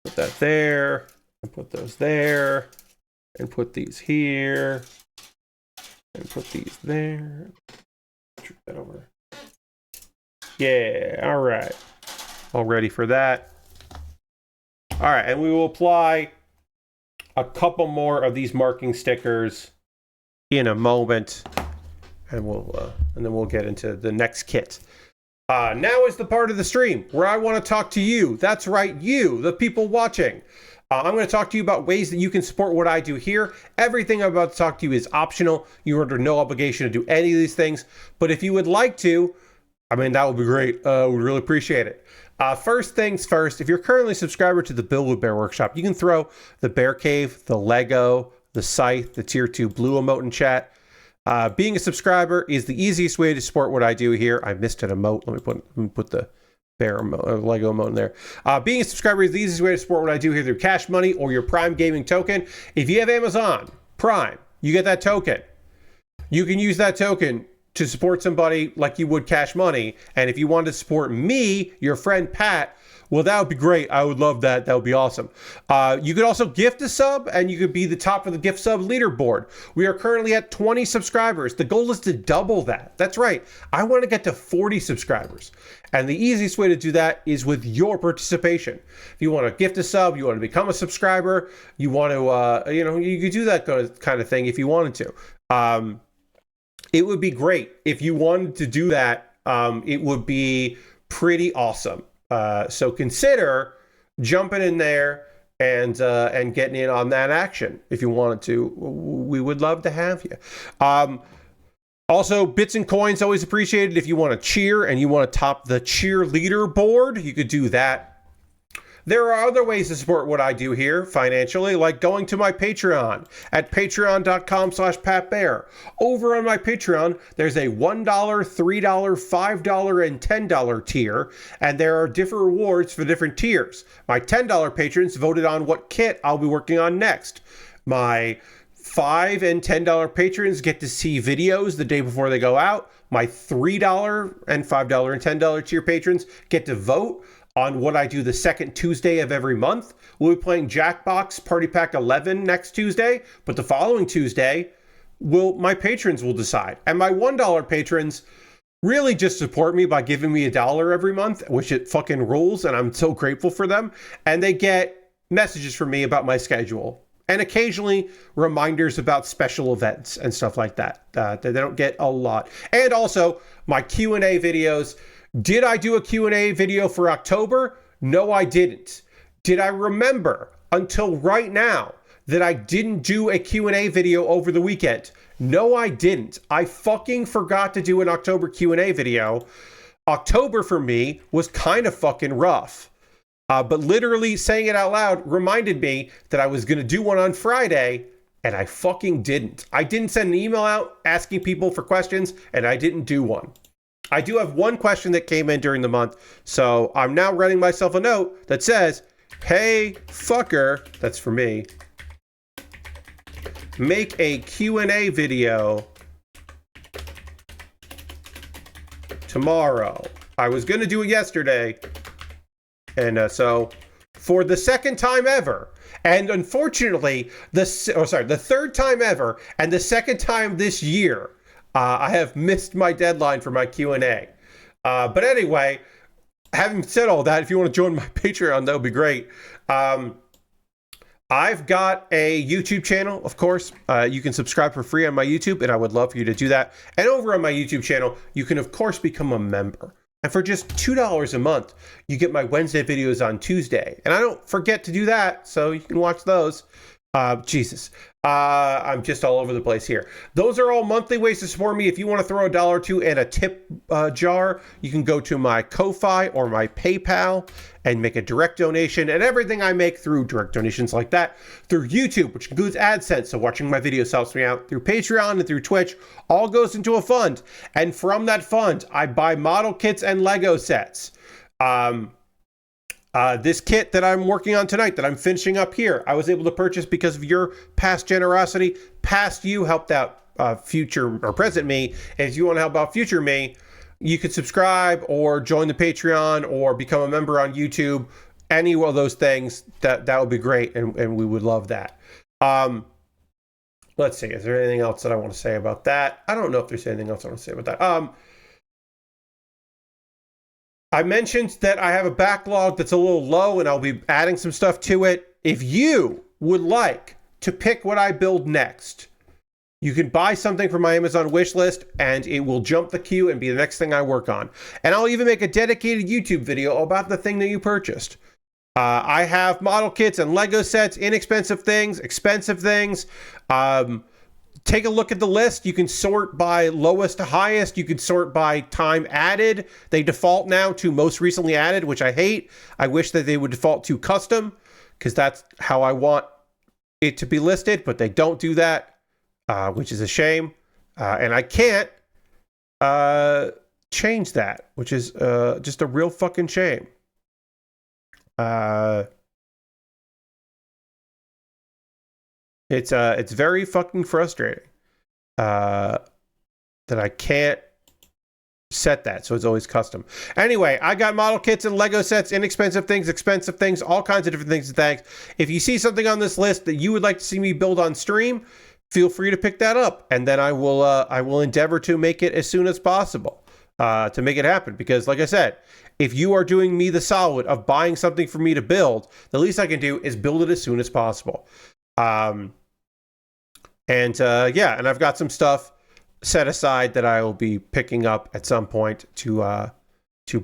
Put that there, and put those there, and put these here, and put these there. Trick that over. Yeah, all right. All ready for that. All right, and we will apply a couple more of these marking stickers in a moment, and then we'll get into the next kit. Now is the part of the stream where I want to talk to you. That's right, you, the people watching. I'm going to talk to you about ways that you can support what I do here. Everything I'm about to talk to you is optional. You're under no obligation to do any of these things. But if you would like to, I mean, that would be great. We'd really appreciate it. First things first, if you're currently a subscriber to the Build with Bear Workshop, you can throw the Bear Cave, the Lego, the Scythe, the Tier 2 Blue emote in chat. Being a subscriber is the easiest way to support what I do here. I missed an emote. Let me put the Bear emote, Lego emote in there. Being a subscriber is the easiest way to support what I do here through Cash Money or your Prime Gaming token. If you have Amazon Prime, you get that token. You can use that token to support somebody like you would Cash Money. And if you want to support me, your friend Pat, well, that would be great. I would love that. That would be awesome. You could also gift a sub, and you could be the top of the gift sub leaderboard. We are currently at 20 subscribers. The goal is to double that. That's right. I want to get to 40 subscribers. And the easiest way to do that is with your participation. If you want to gift a sub, you want to become a subscriber, you want to, you could do that kind of thing if you wanted to. It would be great if you wanted to do that. It would be pretty awesome. So consider jumping in there and getting in on that action if you wanted to. We would love to have you. Also, bits and coins always appreciated. If you want to cheer and you want to top the cheerleader board, you could do that. There are other ways to support what I do here financially, like going to my Patreon at patreon.com/PatBear. Over on my Patreon, there's a $1, $3, $5, and $10 tier, and there are different rewards for different tiers. My $10 patrons voted on what kit I'll be working on next. My $5 and $10 patrons get to see videos the day before they go out. My $3 and $5 and $10 tier patrons get to vote on what I do the second Tuesday of every month. We'll be playing Jackbox Party Pack 11 next Tuesday, but the following Tuesday, my patrons will decide. And my $1 patrons really just support me by giving me $1 every month, which it fucking rules, and I'm so grateful for them. And they get messages from me about my schedule, and occasionally reminders about special events and stuff like that. They don't get a lot. And also, my Q&A videos. Did I do a Q&A video for October? No, I didn't. Did I remember until right now that I didn't do a Q&A video over the weekend? No, I didn't. I fucking forgot to do an October Q&A video. October for me was kind of fucking rough. But literally saying it out loud reminded me that I was going to do one on Friday, and I fucking didn't. I didn't send an email out asking people for questions, and I didn't do one. I do have one question that came in during the month, so I'm now writing myself a note that says, hey, fucker, that's for me, make a Q&A video tomorrow. I was going to do it yesterday, and so for the second time ever, and unfortunately, the third time ever, and the second time this year, I have missed my deadline for my Q&A. But anyway, having said all that, if you want to join my Patreon, that would be great. I've got a YouTube channel, of course. You can subscribe for free on my YouTube, and I would love for you to do that. And over on my YouTube channel, you can, of course, become a member. And for just $2 a month, you get my Wednesday videos on Tuesday. And I don't forget to do that, so you can watch those. Jesus. I'm just all over the place here. Those are all monthly ways to support me. If you want to throw $1 or $2 in a tip jar, you can go to my Ko-Fi or my PayPal and make a direct donation. And everything I make through direct donations like that, through YouTube, which includes AdSense, so watching my videos helps me out, through Patreon and through Twitch, all goes into a fund. And from that fund, I buy model kits and Lego sets. This kit that I'm working on tonight, that I'm finishing up here, I was able to purchase because of your past generosity. Past you helped out future or present me. And if you want to help out future me, you could subscribe or join the Patreon or become a member on YouTube. Any of those things, that would be great, and we would love that. Let's see, is there anything else that I want to say about that? I don't know if there's anything else I want to say about that. I mentioned that I have a backlog that's a little low, and I'll be adding some stuff to it. If you would like to pick what I build next, you can buy something from my Amazon wish list, and it will jump the queue and be the next thing I work on. And I'll even make a dedicated YouTube video about the thing that you purchased. I have model kits and Lego sets, inexpensive things, expensive things. Take a look at the list. You can sort by lowest to highest. You can sort by time added. They default now to most recently added, which I hate. I wish that they would default to custom, because that's how I want it to be listed, but they don't do that, which is a shame. And I can't change that, which is just a real fucking shame. It's very fucking frustrating that I can't set that, so it's always custom. Anyway, I got model kits and Lego sets, inexpensive things, expensive things, all kinds of different things and things. If you see something on this list that you would like to see me build on stream, feel free to pick that up, and then I will endeavor to make it as soon as possible to make it happen. Because, like I said, if you are doing me the solid of buying something for me to build, the least I can do is build it as soon as possible. And I've got some stuff set aside that I will be picking up at some point to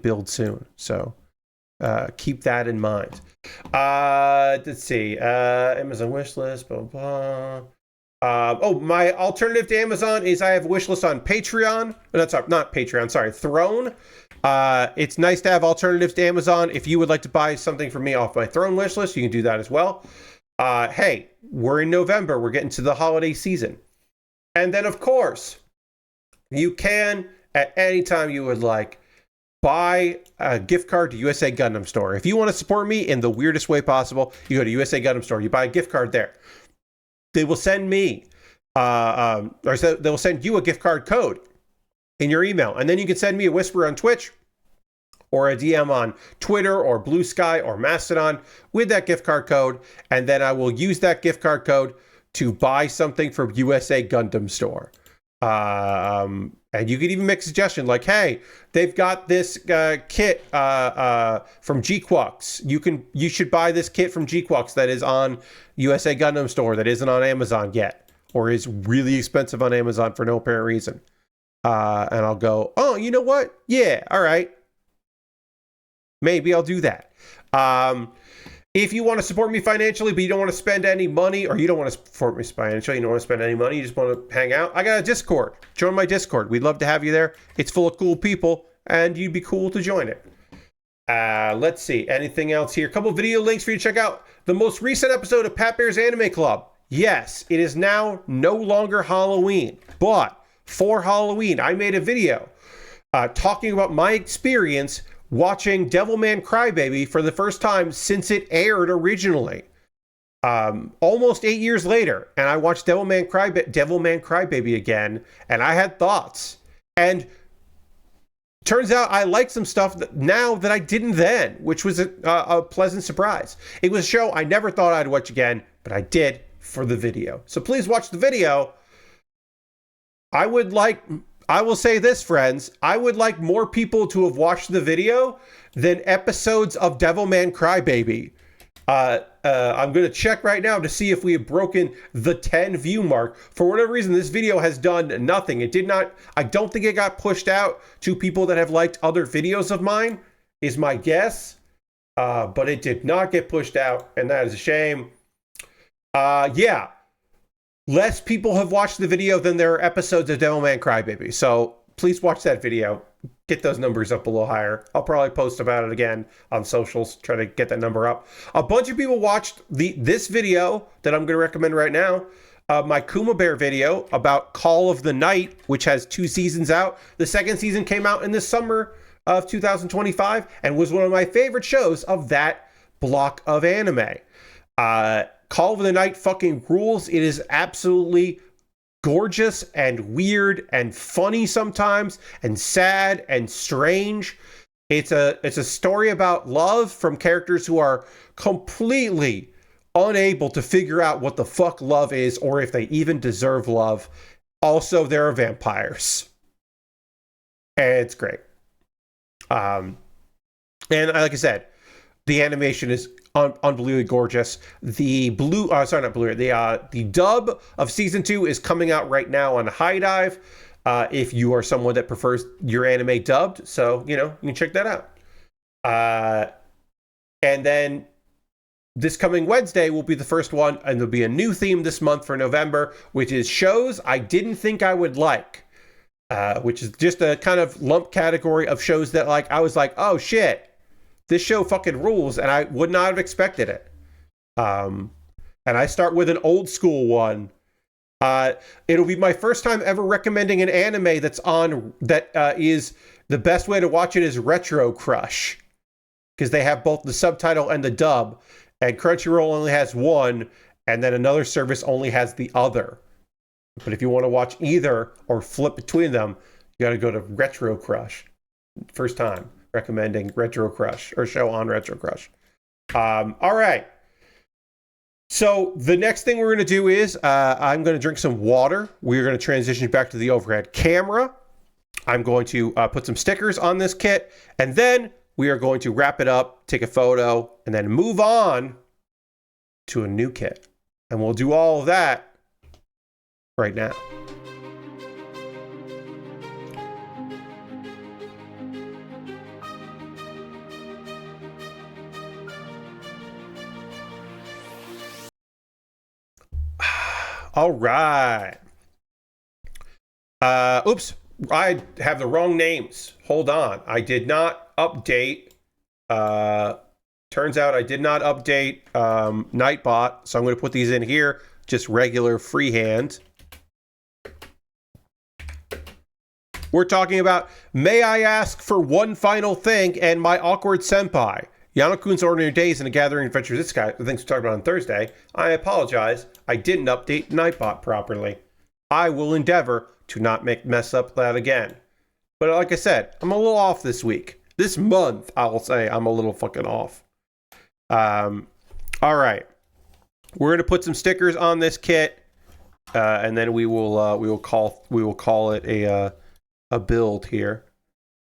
build soon. So keep that in mind. Let's see. Amazon wish list, blah, blah, blah. My alternative to Amazon is I have a wish list on Patreon. Not Patreon, sorry, Throne. It's nice to have alternatives to Amazon. If you would like to buy something from me off my Throne wish list, you can do that as well. Hey, we're in November. We're getting to the holiday season. And then, of course, you can, at any time you would like, buy a gift card to USA Gundam Store. If you want to support me in the weirdest way possible, you go to USA Gundam Store. You buy a gift card there. They will send me, they will send you a gift card code in your email. And then you can send me a whisper on Twitch, or a DM on Twitter or Blue Sky or Mastodon with that gift card code, and then I will use that gift card code to buy something from USA Gundam Store. And you could even make a suggestion like, hey, they've got this kit from G-Quux. You should buy this kit from G-Quux that is on USA Gundam Store that isn't on Amazon yet, or is really expensive on Amazon for no apparent reason. And I'll go, oh, you know what? Yeah, all right. Maybe I'll do that. If you want to support me financially, but you don't want to spend any money, or you don't want to support me financially, you don't want to spend any money, you just want to hang out, I got a Discord. Join my Discord. We'd love to have you there. It's full of cool people, and you'd be cool to join it. Let's see. Anything else here? A couple video links for you to check out. The most recent episode of Pat Bear's Anime Club. Yes, it is now no longer Halloween, but for Halloween, I made a video talking about my experience watching Devilman Crybaby for the first time since it aired originally. Almost 8 years later, and I watched Devilman Crybaby again, and I had thoughts. And turns out I like some stuff now that I didn't then, which was a pleasant surprise. It was a show I never thought I'd watch again, but I did for the video. So please watch the video. I will say this, friends. I would like more people to have watched the video than episodes of Devilman Crybaby. I'm going to check right now to see if we have broken the 10 view mark. For whatever reason, this video has done nothing. It did not, I don't think it got pushed out to people that have liked other videos of mine, is my guess. But it did not get pushed out, and that is a shame. Yeah. Less people have watched the video than there are episodes of Devilman Crybaby. So please watch that video. Get those numbers up a little higher. I'll probably post about it again on socials, try to get that number up. A bunch of people watched this video that I'm going to recommend right now. My Kuma Baer video about Call of the Night, which has 2 seasons out. The second season came out in the summer of 2025 and was one of my favorite shows of that block of anime. Call of the Night fucking rules. It is absolutely gorgeous and weird and funny sometimes and sad and strange. It's a story about love from characters who are completely unable to figure out what the fuck love is or if they even deserve love. Also, there are vampires. And it's great. And like I said, the animation is unbelievably gorgeous. The the dub of season 2 is coming out right now on High Dive. If you are someone that prefers your anime dubbed, so you can check that out. And then this coming Wednesday will be the first one, and there'll be a new theme this month for November, which is shows I didn't think I would like. Which is just a kind of lump category of shows that I was like, oh shit, this show fucking rules, and I would not have expected it. And I start with an old school one. It'll be my first time ever recommending an anime that's on, that is, the best way to watch it is Retro Crush. Because they have both the subtitle and the dub. And Crunchyroll only has one, and then another service only has the other. But if you want to watch either or flip between them, you got to go to Retro Crush. First time recommending Retro Crush, or show on Retro Crush. All right. So the next thing we're going to do is I'm going to drink some water. We're going to transition back to the overhead camera. I'm going to put some stickers on this kit, and then we are going to wrap it up, take a photo, and then move on to a new kit. And we'll do all of that right now. All right. Oops, I have the wrong names. Hold on. I did not update. Turns out I did not update Nightbot, so I'm going to put these in here, just regular freehand. We're talking about May I Ask for One Final Thing and my Awkward Senpai. Yano-kun's Ordinary Days and a Gathering Adventure. This guy, the things we talked about on Thursday. I apologize. I didn't update Nightbot properly. I will endeavor to not mess up that again. But like I said, I'm a little off this week. This month, I will say I'm a little fucking off. All right. We're going to put some stickers on this kit, and then we will call it a build here.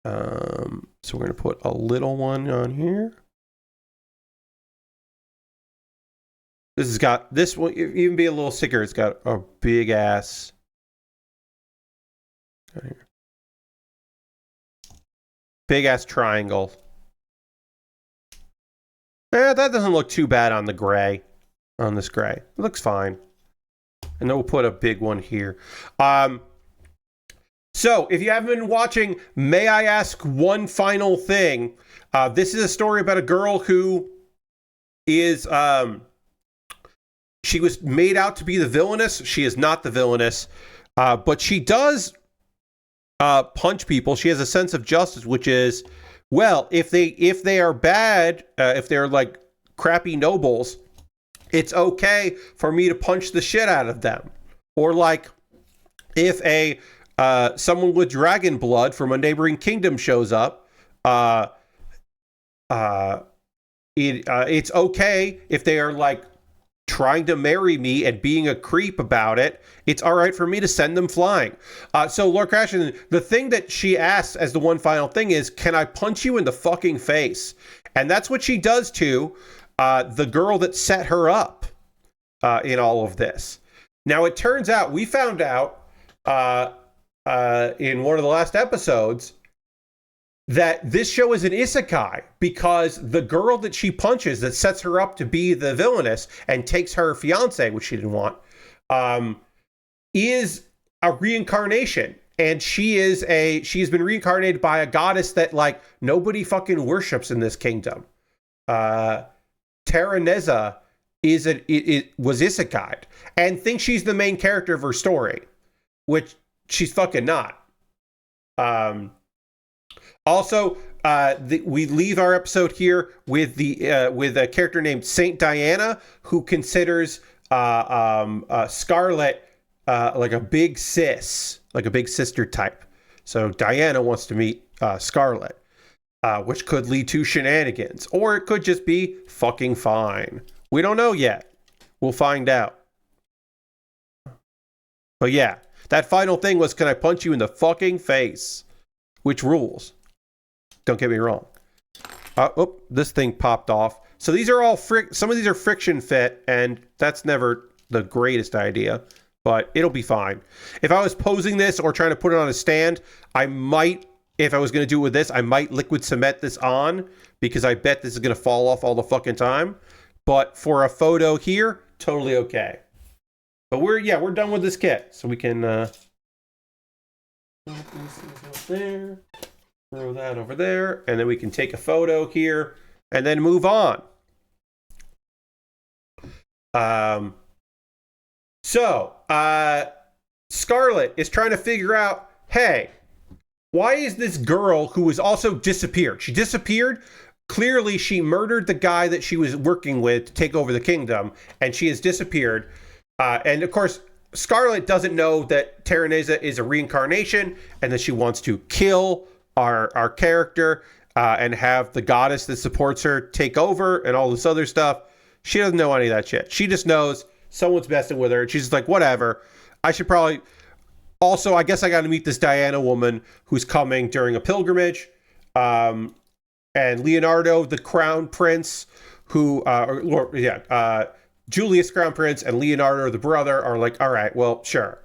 So we're going to put a little one on here. This will even be a little sticker. It's got a big ass. Big ass triangle. That doesn't look too bad on the gray. On this gray. It looks fine. And then we'll put a big one here. So, if you haven't been watching, may I ask one final thing? This is a story about a girl who is... she was made out to be the villainess. She is not the villainess. But she does punch people. She has a sense of justice, which is, well, if they are bad, if they're like crappy nobles, it's okay for me to punch the shit out of them. Or like, if someone with dragon blood from a neighboring kingdom shows up, it's okay if they are like trying to marry me and being a creep about it. It's all right for me to send them flying. So Lord Crashen, the thing that she asks as the one final thing is, can I punch you in the fucking face? And that's what she does to the girl that set her up in all of this. Now, it turns out, we found out in one of the last episodes that this show is an isekai, because the girl that she punches that sets her up to be the villainess and takes her fiance, which she didn't want, is a reincarnation. And she's been reincarnated by a goddess that like nobody fucking worships in this kingdom. Terraneza was isekai'd and thinks she's the main character of her story, which she's fucking not. Also, we leave our episode here with with a character named Saint Diana, who considers Scarlet like a big sis, like a big sister type. So Diana wants to meet Scarlet, which could lead to shenanigans, or it could just be fucking fine. We don't know yet. We'll find out. But yeah, that final thing was, can I punch you in the fucking face? Which rules. Don't get me wrong. Oh, this thing popped off. So these are all some of these are friction fit, and that's never the greatest idea, but it'll be fine. If I was posing this or trying to put it on a stand, I might, if I was going to do it with this, I might liquid cement this on, because I bet this is going to fall off all the fucking time. But for a photo here, totally okay. But we're done with this kit, so we can there. Throw that over there, and then we can take a photo here, and then move on. Scarlet is trying to figure out, hey, why is this girl who was also disappeared? She disappeared. Clearly, she murdered the guy that she was working with to take over the kingdom, and she has disappeared. And of course, Scarlet doesn't know that Terraneza is a reincarnation, and that she wants to kill our character and have the goddess that supports her take over and all this other stuff. She doesn't know any of that shit. She just knows someone's messing with her, and she's just like, whatever. I should probably... Also, I guess I got to meet this Diana woman who's coming during a pilgrimage. And Leonardo, the Crown Prince, who... Julius Crown Prince and Leonardo, the brother, are like, all right, well, sure.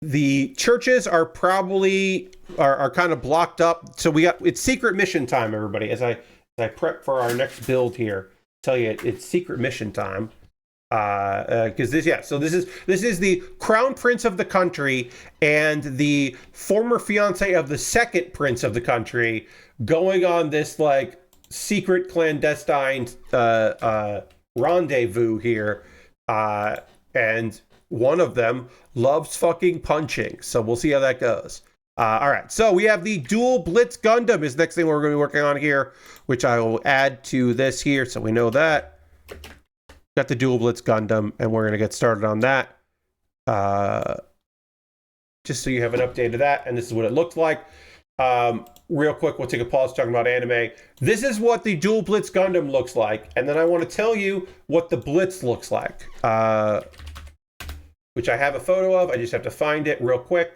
The churches are probably are kind of blocked up. So it's secret mission time, everybody. As I prep for our next build here, tell you it's secret mission time. Because this is the crown prince of the country and the former fiance of the second prince of the country going on this like secret clandestine rendezvous here, and one of them loves fucking punching, so we'll see how that goes. All right, so we have the dual Blitz Gundam is the next thing we're going to be working on here, which I will add to this here so we know that. Got the dual Blitz Gundam, and we're going to get started on that. Just so you have an update of that, and this is what it looked like. Real quick, we'll take a pause talking about anime. This is what the dual Blitz Gundam looks like, and then I want to tell you what the Blitz looks like, which I have a photo of. I just have to find it real quick.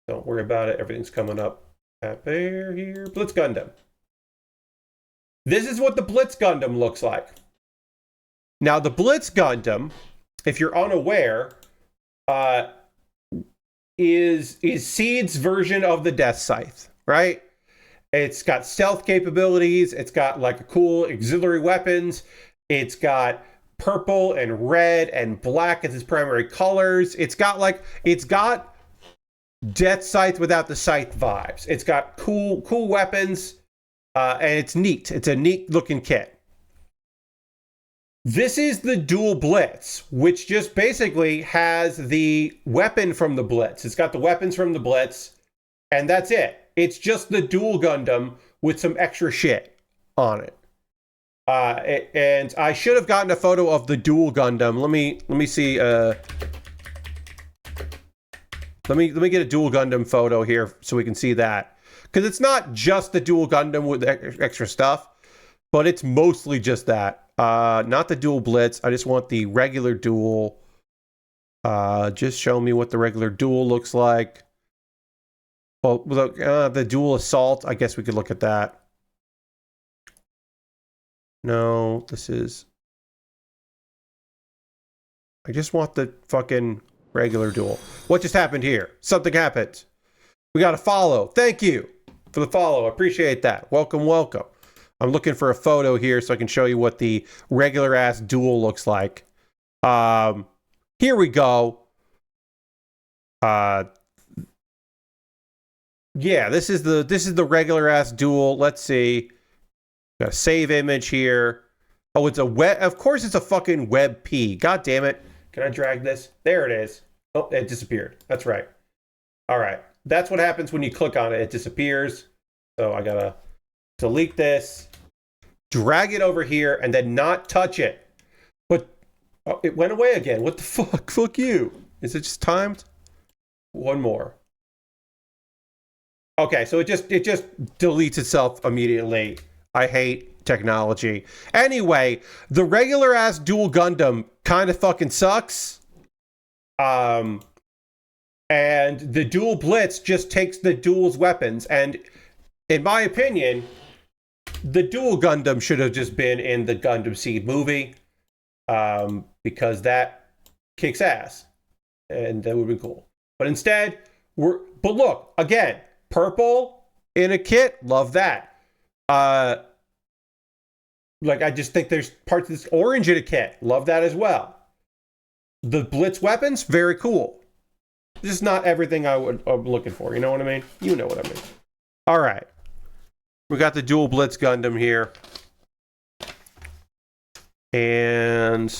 Don't worry about it. Everything's coming up. There, here. Blitz Gundam. This is what the Blitz Gundam looks like. Now, the Blitz Gundam, if you're unaware, is Seed's version of the Death Scythe, right? It's got stealth capabilities. It's got like cool auxiliary weapons. It's got purple and red and black as its primary colors. It's got Death Scythe without the Scythe vibes. It's got cool weapons, and it's neat. It's a neat looking kit. This is the Dual Blitz, which just basically has the weapon from the Blitz. It's got the weapons from the Blitz, and that's it. It's just the Dual Gundam with some extra shit on it. And I should have gotten a photo of the Dual Gundam. Let me see. Let me get a Dual Gundam photo here so we can see that, because it's not just the Dual Gundam with extra stuff, but it's mostly just that. Not the Dual Blitz. I just want the regular Dual. Just show me what the regular Dual looks like. Well, look, the Dual Assault. I guess we could look at that. No, this is... I just want the fucking regular Dual. What just happened here? Something happened. We got a follow. Thank you for the follow. I appreciate that. Welcome, welcome. I'm looking for a photo here so I can show you what the regular ass Dual looks like. Here we go. Yeah, this is the regular ass Dual. Let's see. Got a save image here. Oh, it's a web. Of course, it's a fucking web P. God damn it. Can I drag this? There it is. Oh, it disappeared. That's right. All right. That's what happens when you click on it. It disappears. So I gotta delete this, drag it over here, and then not touch it. But oh, it went away again. What the fuck? Fuck you. Is it just timed? One more. Okay, so it just deletes itself immediately. I hate technology. Anyway, the regular ass Dual Gundam kind of fucking sucks. And the Dual Blitz just takes the Dual's weapons. And in my opinion, the Dual Gundam should have just been in the Gundam Seed movie. Because that kicks ass. And that would be cool. But instead, but look, again, purple in a kit, love that. Like, I just think there's parts of this orange in a kit. Love that as well. The Blitz weapons, very cool. This is not everything I'm looking for. You know what I mean? You know what I mean. All right. We got the Dual Blitz Gundam here. And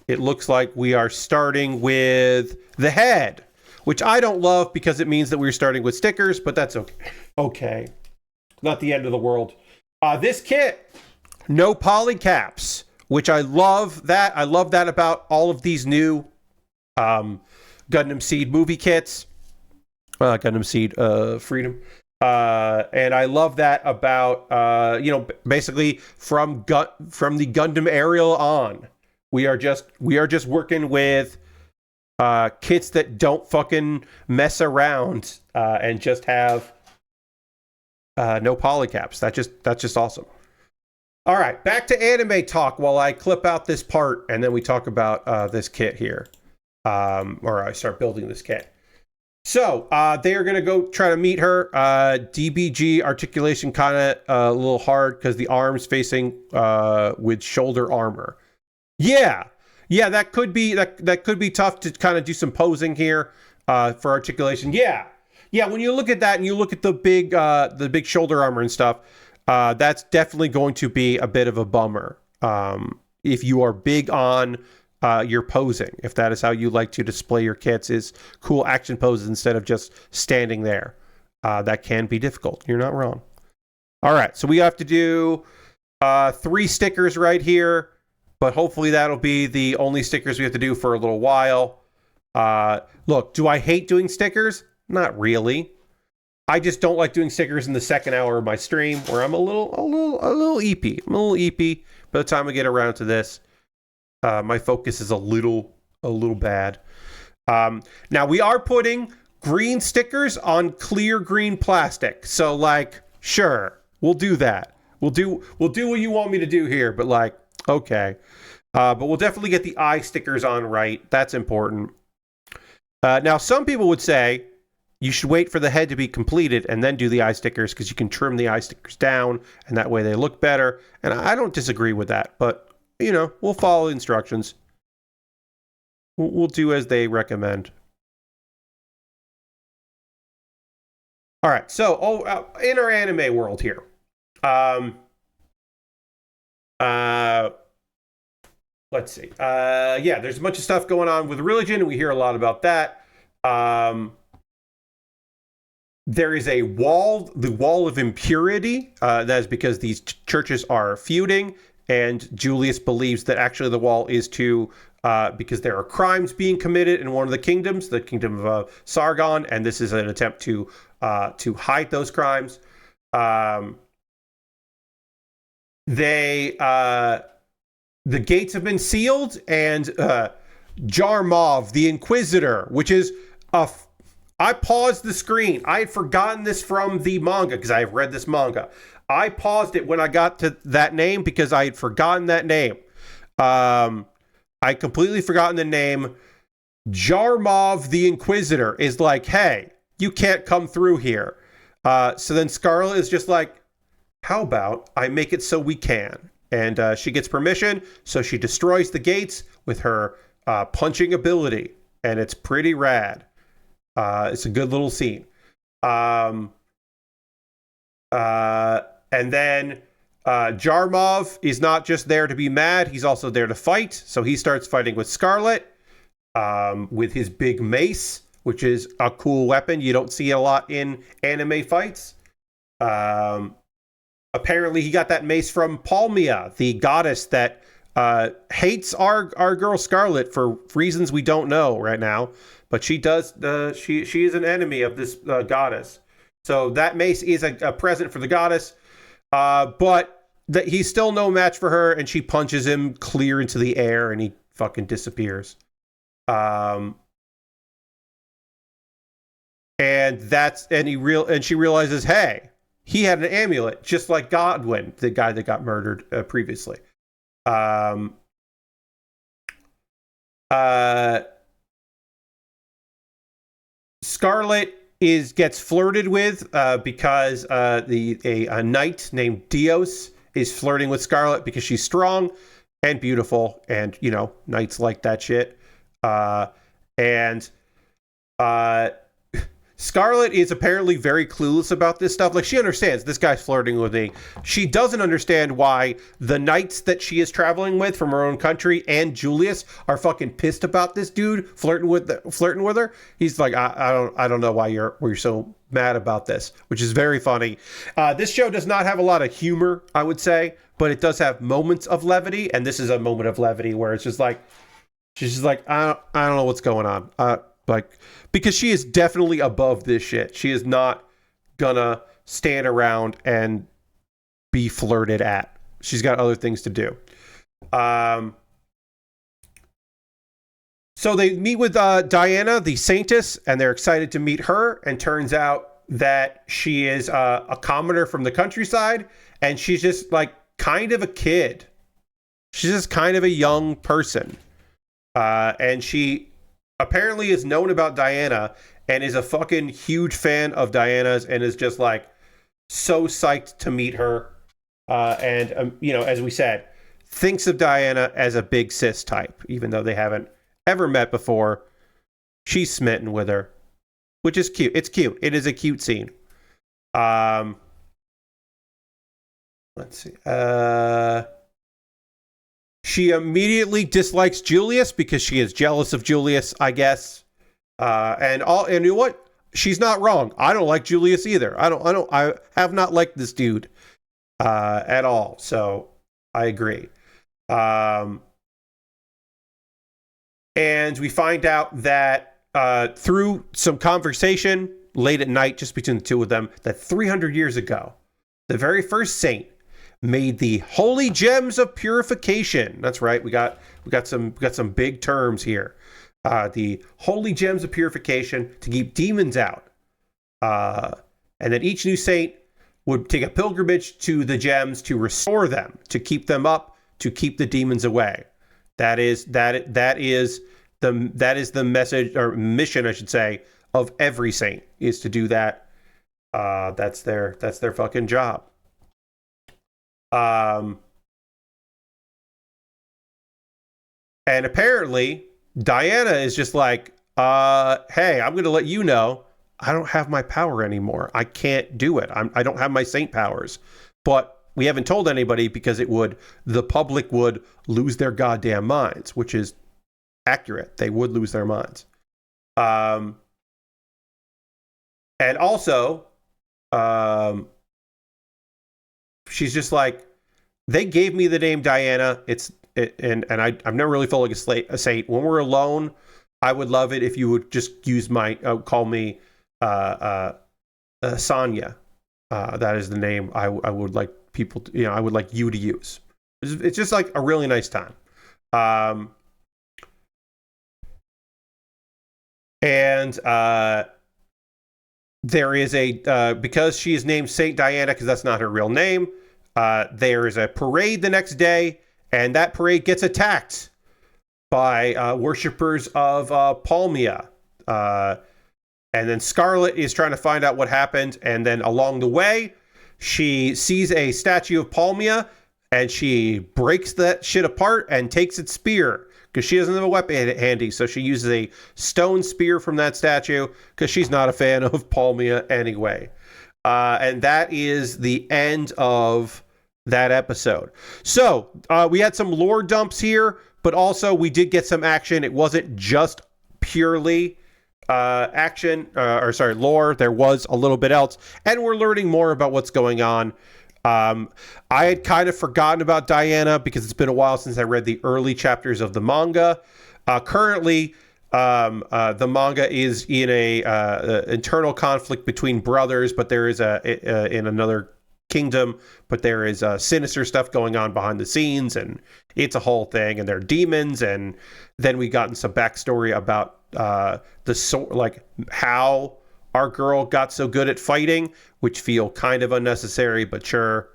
it looks like we are starting with the head, which I don't love because it means that we're starting with stickers, but that's okay. Okay. Not the end of the world. This kit, no poly caps, which I love that. I love that about all of these new Gundam Seed movie kits. Gundam Seed Freedom. And I love that about, basically from the Gundam Aerial on. We are just working with kits that don't fucking mess around and just have no polycaps. That's just awesome. All right, back to anime talk while I clip out this part and then we talk about this kit here, or I start building this kit. So they are gonna go try to meet her. DBG articulation kind of a little hard because the arms facing with shoulder armor. Yeah, that could be tough to kind of do some posing here for articulation. Yeah. When you look at that and you look at the big shoulder armor and stuff, that's definitely going to be a bit of a bummer. If you are big on your posing, if that is how you like to display your kits, is cool action poses instead of just standing there, that can be difficult. You're not wrong. All right, so we have to do 3 stickers right here. But hopefully that'll be the only stickers we have to do for a little while. Look, do I hate doing stickers? Not really. I just don't like doing stickers in the second hour of my stream where I'm a little eepy. I'm a little eepy. By the time I get around to this, my focus is a little bad. Now we are putting green stickers on clear green plastic. So like, sure, we'll do that. We'll do what you want me to do here, but like, okay. But we'll definitely get the eye stickers on right. That's important. Now, some people would say you should wait for the head to be completed and then do the eye stickers because you can trim the eye stickers down and that way they look better. And I don't disagree with that, but, we'll follow instructions. We'll do as they recommend. All right, so in our anime world here, let's see. Yeah, there's a bunch of stuff going on with religion, and we hear a lot about that. There is a wall, the wall of impurity. That is because these churches are feuding, and Julius believes that actually the wall is because there are crimes being committed in one of the kingdoms, the kingdom of Sargon, and this is an attempt to hide those crimes. The gates have been sealed, and Jarmov, the Inquisitor, which is I paused the screen. I had forgotten this from the manga because I have read this manga. I paused it when I got to that name because I had forgotten that name. I completely forgotten the name. Jarmov, the Inquisitor, is like, hey, you can't come through here. So then Scarlet is just like, how about I make it so we can? And she gets permission, so she destroys the gates with her punching ability, and it's pretty rad. It's a good little scene. And then Jarmov is not just there to be mad, he's also there to fight. So he starts fighting with Scarlet with his big mace, which is a cool weapon. You don't see it a lot in anime fights. Apparently he got that mace from Palmia, the goddess that hates our girl Scarlet for reasons we don't know right now. But she does. She is an enemy of this goddess. So that mace is a present for the goddess. But he's still no match for her, and she punches him clear into the air, and he fucking disappears. And she realizes, hey, he had an amulet, just like Godwin, the guy that got murdered previously. Scarlet gets flirted with because a knight named Dios is flirting with Scarlet because she's strong and beautiful, and knights like that shit. Scarlet is apparently very clueless about this stuff. Like, she understands this guy's flirting with me. She doesn't understand why the knights that she is traveling with from her own country and Julius are fucking pissed about this dude flirting with her. He's like, I don't know why you're so mad about this, which is very funny. This show does not have a lot of humor, I would say, but it does have moments of levity, and this is a moment of levity where it's just like, she's just like, I don't know what's going on. Because she is definitely above this shit. She is not gonna stand around and be flirted at. She's got other things to do. So they meet with Diana, the Saintess, and they're excited to meet her. And turns out that she is a commoner from the countryside, and she's just like kind of a kid. She's just kind of a young person. And she apparently is known about Diana and is a fucking huge fan of Diana's and is just like so psyched to meet her. As we said, thinks of Diana as a big sis type, even though they haven't ever met before. She's smitten with her, which is cute. It's cute. It is a cute scene. Let's see. She immediately dislikes Julius because she is jealous of Julius, I guess. And you know what? She's not wrong. I don't like Julius either. I have not liked this dude at all. So I agree. And we find out that through some conversation late at night, just between the two of them, that 300 years ago, the very first saint made the holy gems of purification. That's right. We got some big terms here. The holy gems of purification to keep demons out. And that each new saint would take a pilgrimage to the gems to restore them, to keep them up, to keep the demons away. That is that is the message or mission, I should say, of every saint, is to do that. That's their fucking job. And apparently Diana is just like, hey, I'm going to let you know I don't have my power anymore. I can't do it. I don't have my saint powers. But we haven't told anybody because the public would lose their goddamn minds, which is accurate. They would lose their minds. And also, she's just like, they gave me the name Diana. And I've never really felt like a saint. When we're alone, I would love it if you would just use call me Sonya. That is the name I would like people to, I would like you to use. It's just like a really nice time. And there is because she is named Saint Diana, because that's not her real name, there is a parade the next day, and that parade gets attacked by worshippers of Palmia. And then Scarlet is trying to find out what happened, and then along the way, she sees a statue of Palmia, and she breaks that shit apart and takes its spear, because she doesn't have a weapon handy, so she uses a stone spear from that statue, because she's not a fan of Palmia anyway. And that is the end of that episode. So, we had some lore dumps here, but also we did get some action. It wasn't just purely lore. There was a little bit else, and we're learning more about what's going on. I had kind of forgotten about Diana because it's been a while since I read the early chapters of the manga. Currently, the manga is in a internal conflict between brothers, but there is in another kingdom, but there is sinister stuff going on behind the scenes, and it's a whole thing, and they're demons. And then we gotten some backstory about how our girl got so good at fighting, which feel kind of unnecessary, but sure.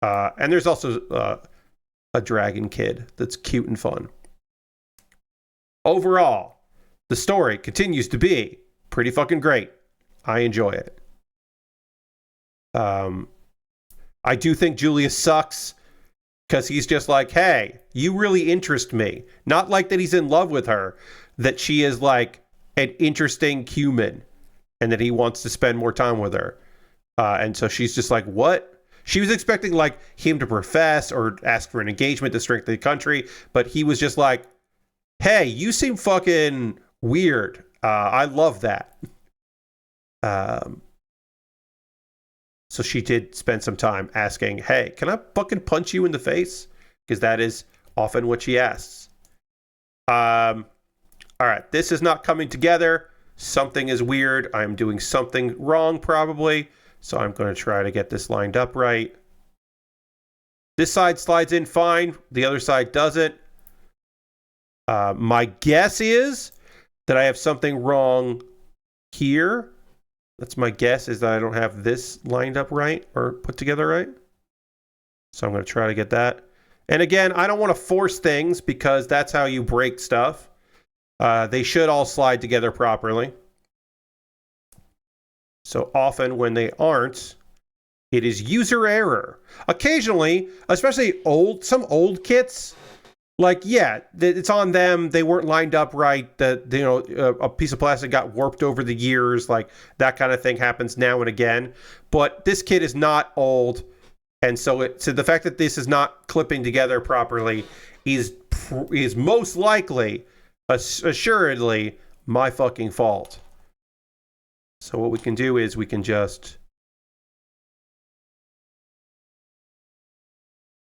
And there's also a dragon kid that's cute and fun. Overall, the story continues to be pretty fucking great. I enjoy it. I do think Julius sucks, because he's just like, hey, you really interest me. Not like that he's in love with her, that she is like an interesting human, and that he wants to spend more time with her. And so she's just like, what? She was expecting like him to profess or ask for an engagement to strengthen the country, but he was just like, hey, you seem fucking weird. I love that. So she did spend some time asking, hey, can I fucking punch you in the face? Because that is often what she asks. All right, this is not coming together. Something is weird. I'm doing something wrong, probably. So I'm going to try to get this lined up right. This side slides in fine. The other side doesn't. My guess is that I have something wrong here. That's my guess, is that I don't have this lined up right or put together right. So I'm going to try to get that. And again, I don't want to force things, because that's how you break stuff. They should all slide together properly. So often when they aren't, it is user error. Occasionally, especially some old kits, like, yeah, it's on them. They weren't lined up right. That, a piece of plastic got warped over the years. Like, that kind of thing happens now and again. But this kit is not old. And so the fact that this is not clipping together properly is most likely, assuredly, my fucking fault. So what we can do is we can just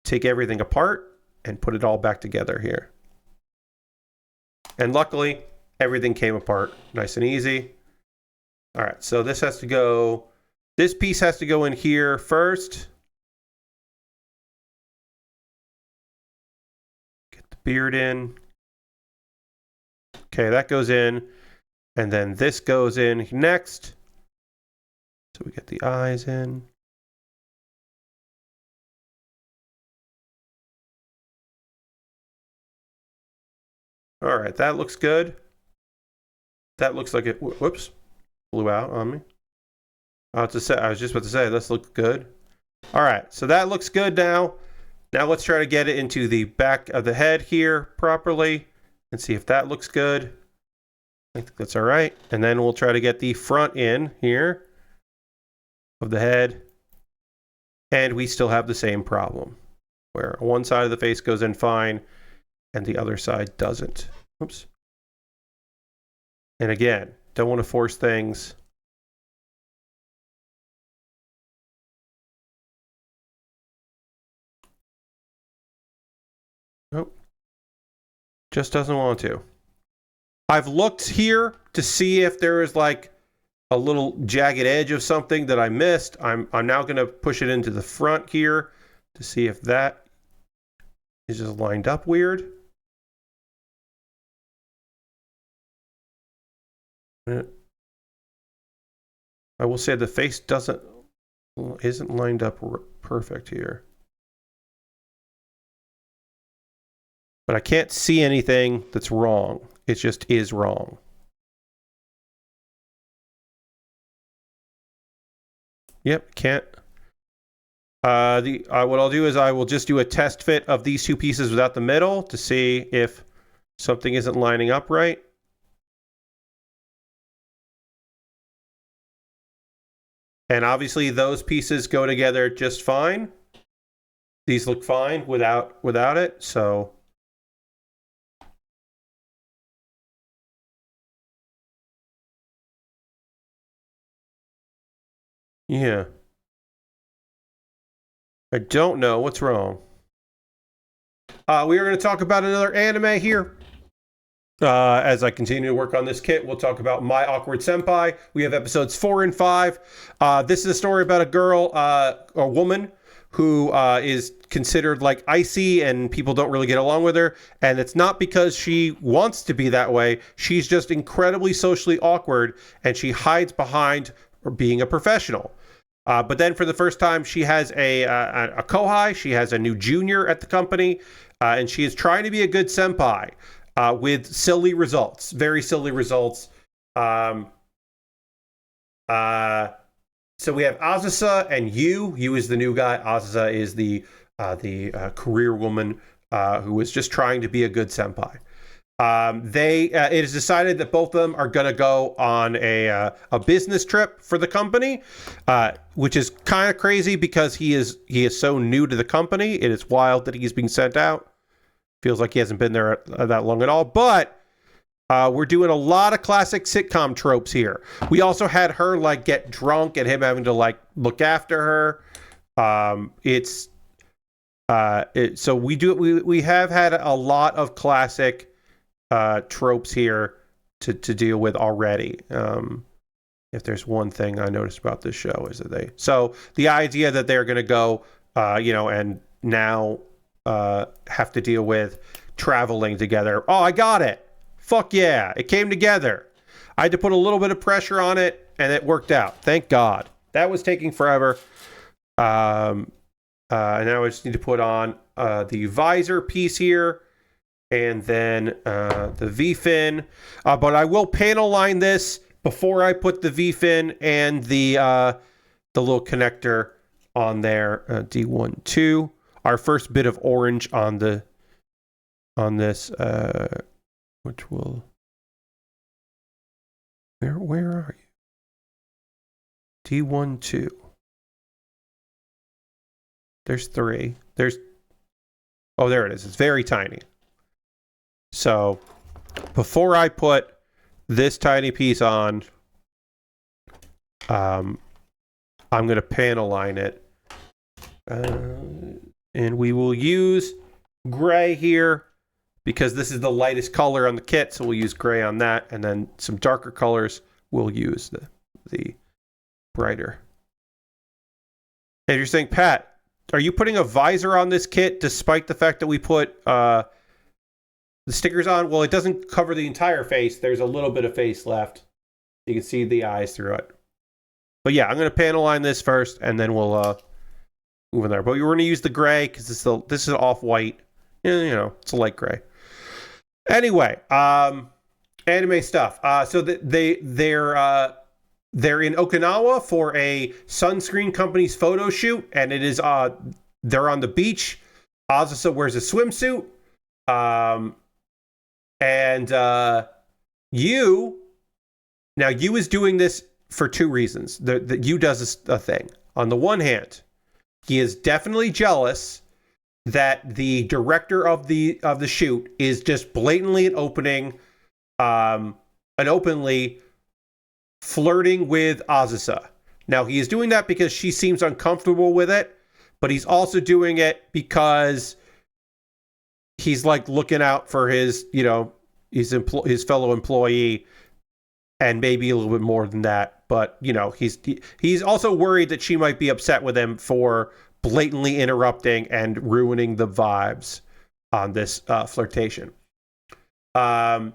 take everything apart and put it all back together here. And luckily, everything came apart nice and easy. All right, so this piece has to go in here first. Get the beard in. Okay, that goes in. And then this goes in next. So we get the eyes in. All right, that looks good. That looks like it, whoops, blew out on me. I was just about to say, this looks good. All right, so that looks good now. Now let's try to get it into the back of the head here properly and see if that looks good. I think that's all right. And then we'll try to get the front in here of the head. And we still have the same problem where one side of the face goes in fine and the other side doesn't. Oops. And again, don't want to force things. Nope. Just doesn't want to. I've looked here to see if there is like a little jagged edge of something that I missed. I'm now going to push it into the front here to see if that is just lined up weird. I will say the face isn't lined up perfect here. But I can't see anything that's wrong. It just is wrong. Yep, can't. What I'll do is I will just do a test fit of these two pieces without the middle to see if something isn't lining up right. And obviously those pieces go together just fine. These look fine without it, so. Yeah. I don't know what's wrong. We are going to talk about another anime here. As I continue to work on this kit, we'll talk about My Awkward Senpai. We have episodes 4 and 5. This is a story about a girl, a woman, who is considered like icy and people don't really get along with her. And it's not because she wants to be that way. She's just incredibly socially awkward and she hides behind being a professional. But then for the first time, she has a kohai. She has a new junior at the company, and she is trying to be a good senpai with silly results, very silly results. So we have Azusa and Yu. Yu is the new guy. Azusa is the career woman who is just trying to be a good senpai. It is decided that both of them are going to go on a business trip for the company, which is kind of crazy because he is so new to the company. It is wild that he's being sent out. Feels like he hasn't been there that long at all. But we're doing a lot of classic sitcom tropes here. We also had her like get drunk and him having to like look after her. So we have had a lot of classic tropes here to deal with already. If there's one thing I noticed about this show is that the idea that they're going to go, and now have to deal with traveling together. Oh, I got it. Fuck yeah. It came together. I had to put a little bit of pressure on it and it worked out. Thank God. That was taking forever. And now I just need to put on the visor piece here. And then the V-fin. But I will panel line this before I put the V-fin and the little connector on there. D1, 2. Our first bit of orange on this, which will... Where are you? D1, 2. There's 3. Oh, there it is. It's very tiny. So before I put this tiny piece on, I'm going to panel line it. And we will use gray here because this is the lightest color on the kit. So we'll use gray on that. And then some darker colors, we'll use the brighter. And you're saying, Pat, are you putting a visor on this kit despite the fact that we put... the stickers on? Well, it doesn't cover the entire face. There's a little bit of face left. You can see the eyes through it. But yeah, I'm going to panel line this first, and then we'll move in there. But we're going to use the gray because this is off-white. It's a light gray. Anyway, anime stuff. So they're in Okinawa for a sunscreen company's photo shoot, and it is they're on the beach. Azusa wears a swimsuit, and Yu is doing this for two reasons. The Yu does a thing. On the one hand, he is definitely jealous that the director of the shoot is just blatantly and openly flirting with Azusa. Now, he is doing that because she seems uncomfortable with it, but he's also doing it because he's like looking out for his, his fellow employee, and maybe a little bit more than that. But, he's also worried that she might be upset with him for blatantly interrupting and ruining the vibes on this flirtation. There's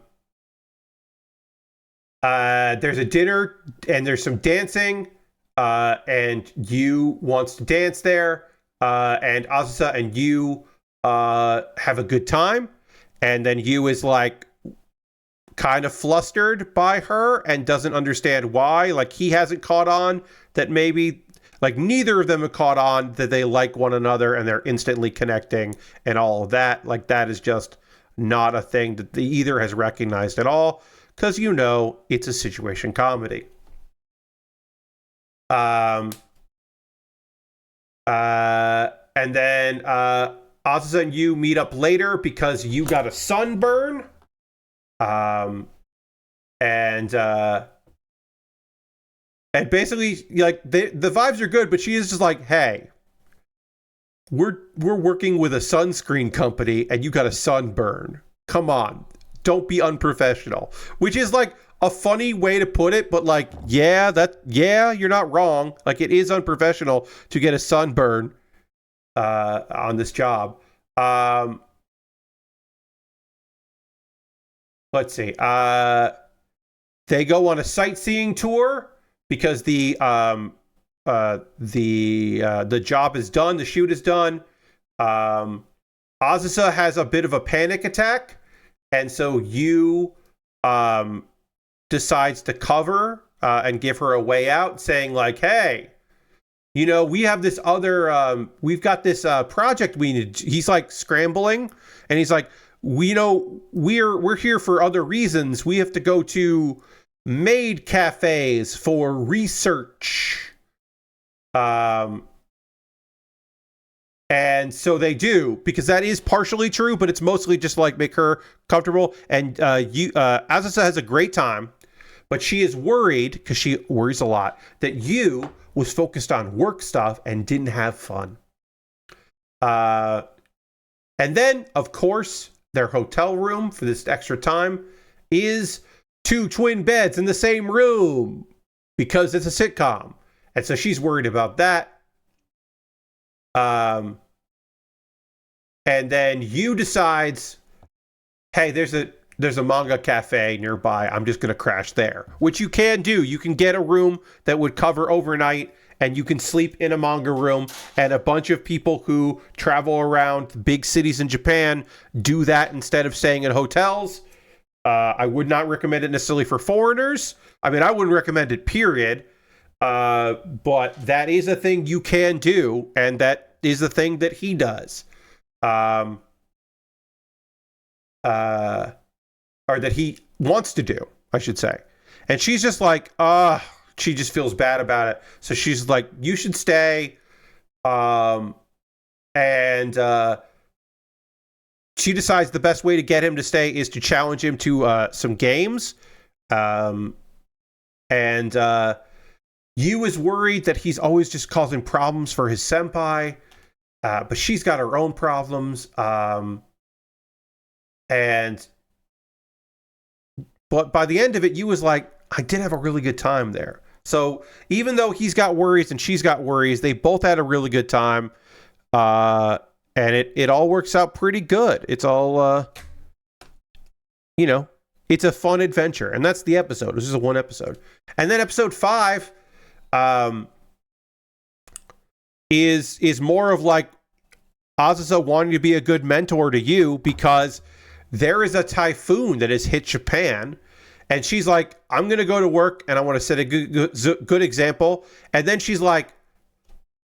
a dinner and there's some dancing, and Yu wants to dance there, and Azusa and Yu have a good time, and then Yu is like kind of flustered by her and doesn't understand why. Like, he hasn't caught on that maybe, like, neither of them have caught on that they like one another and they're instantly connecting and all of that. Like, that is just not a thing that either has recognized at all, because it's a situation comedy. And then Azusa and Yu meet up later because Yu got a sunburn. And basically, like, the vibes are good, but she is just like, hey, we're working with a sunscreen company and you got a sunburn. Come on, don't be unprofessional. Which is like a funny way to put it, but like, yeah, you're not wrong. Like, it is unprofessional to get a sunburn on this job. Let's see. They go on a sightseeing tour because the job is done, the shoot is done. Azusa has a bit of a panic attack, and so Yu decides to cover and give her a way out, saying like, hey, we have this other we've got this project we need. He's like scrambling, and he's like, we're here for other reasons. We have to go to maid cafes for research. And so they do, because that is partially true, but it's mostly just like make her comfortable. And Azusa has a great time, but she is worried, because she worries a lot, that Yu was focused on work stuff and didn't have fun. And then, of course, their hotel room for this extra time is 2 twin beds in the same room, because it's a sitcom. And so she's worried about that. And then Yu decides, hey, there's a manga cafe nearby. I'm just going to crash there, which you can do. You can get a room that would cover overnight, and you can sleep in a manga room. And a bunch of people who travel around big cities in Japan do that instead of staying in hotels. I would not recommend it necessarily for foreigners. I mean, I wouldn't recommend it, period. But that is a thing you can do, and that is the thing that he does. Or that he wants to do, I should say. And she's just like, she just feels bad about it. So she's like, you should stay. And she decides the best way to get him to stay is to challenge him to some games. And Yu is worried that he's always just causing problems for his senpai. But she's got her own problems. But by the end of it, Yu was like, I did have a really good time there. So even though he's got worries and she's got worries, they both had a really good time. And it all works out pretty good. It's all, it's a fun adventure. And that's the episode. This is a one episode. And then episode 5 is more of like Azusa wanting to be a good mentor to Yu, because there is a typhoon that has hit Japan. And she's like, I'm going to go to work and I want to set a good example. And then she's like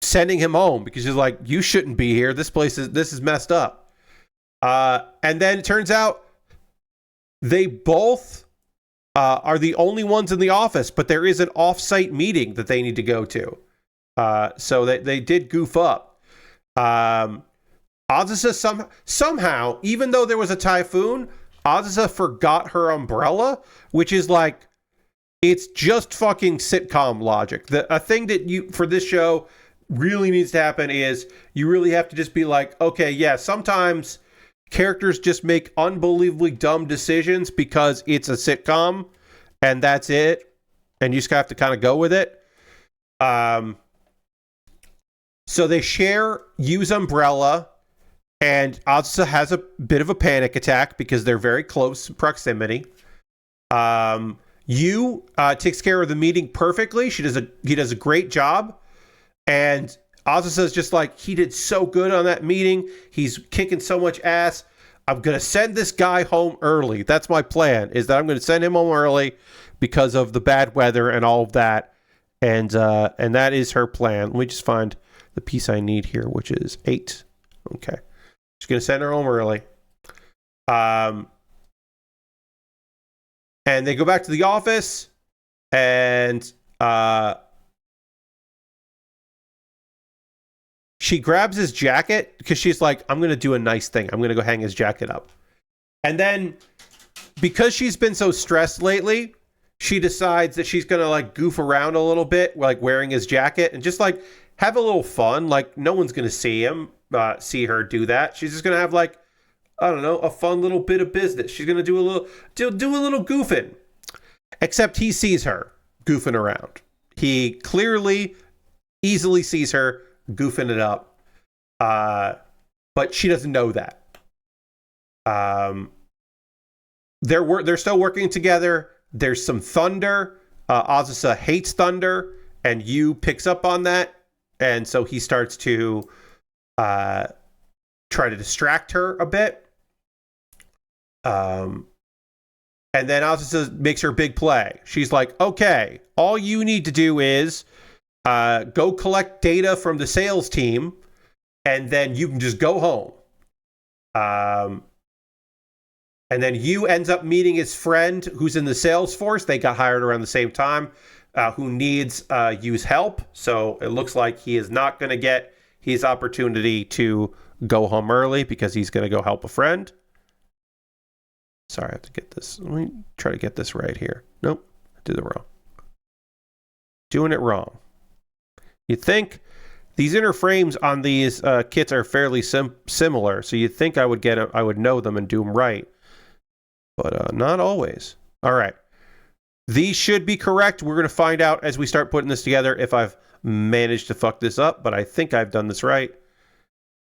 sending him home because she's like, you shouldn't be here. This is messed up. And then it turns out they both are the only ones in the office, but there is an off-site meeting that they need to go to. So they did goof up. Azusa somehow, even though there was a typhoon, Azusa forgot her umbrella, which is like, it's just fucking sitcom logic. A thing that for this show really needs to happen is you really have to just be like, okay, yeah, sometimes characters just make unbelievably dumb decisions because it's a sitcom and that's it. And you just have to kind of go with it. So they share Yu's umbrella. And Azusa has a bit of a panic attack because they're very close proximity. Yu takes care of the meeting perfectly. He does a great job. And Azusa is just like, he did so good on that meeting. He's kicking so much ass. I'm going to send this guy home early. That's my plan, is that I'm going to send him home early because of the bad weather and all of that. And that is her plan. Let me just find the piece I need here, which is 8. Okay. She's going to send her home early. And they go back to the office, and she grabs his jacket because she's like, I'm going to do a nice thing. I'm going to go hang his jacket up. And then because she's been so stressed lately, she decides that she's going to like goof around a little bit, like wearing his jacket and just like have a little fun. Like no one's going to see her do that. She's just going to have like, I don't know, a fun little bit of business. She's going to do a little goofing. Except he sees her goofing around. He clearly, easily sees her goofing it up. But she doesn't know that. They're still working together. There's some thunder. Azusa hates thunder, and Yu picks up on that. And so he starts to try to distract her a bit. And then Azusa makes her big play. She's like, okay, all you need to do is go collect data from the sales team, and then you can just go home. And then Yu ends up meeting his friend who's in the sales force. They got hired around the same time, who needs Yu's help. So it looks like he is not going to get his opportunity to go home early because he's going to go help a friend. Sorry, I have to get this. Let me try to get this right here. Nope, I did it wrong. Doing it wrong. You'd think these inner frames on these kits are fairly similar, so you'd think I would know them and do them right. But not always. All right. These should be correct. We're going to find out as we start putting this together if I've managed to fuck this up, but I think I've done this right.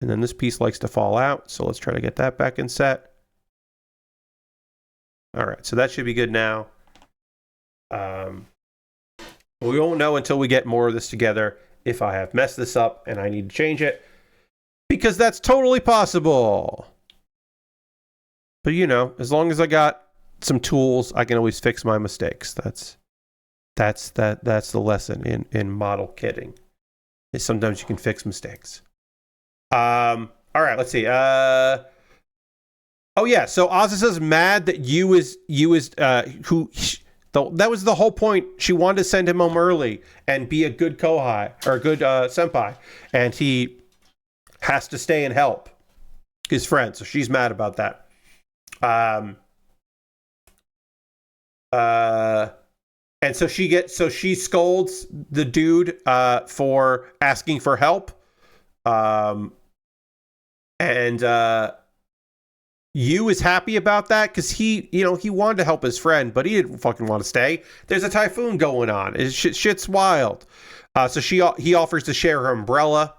And then this piece likes to fall out, so let's try to get that back in set. All right, so that should be good now. We won't know until we get more of this together if I have messed this up and I need to change it, because that's totally possible. But you know, as long as I got some tools, I can always fix my mistakes. That's the lesson in model kitting. Is sometimes you can fix mistakes. All right, let's see. Oh yeah, so Azusa's mad that Yu is that was the whole point. She wanted to send him home early and be a good kohai or a good senpai, and he has to stay and help his friend. So she's mad about that. And so she scolds the dude for asking for help. Yu is happy about that because he wanted to help his friend, but he didn't fucking want to stay. There's a typhoon going on. Shit's wild. So he offers to share her umbrella.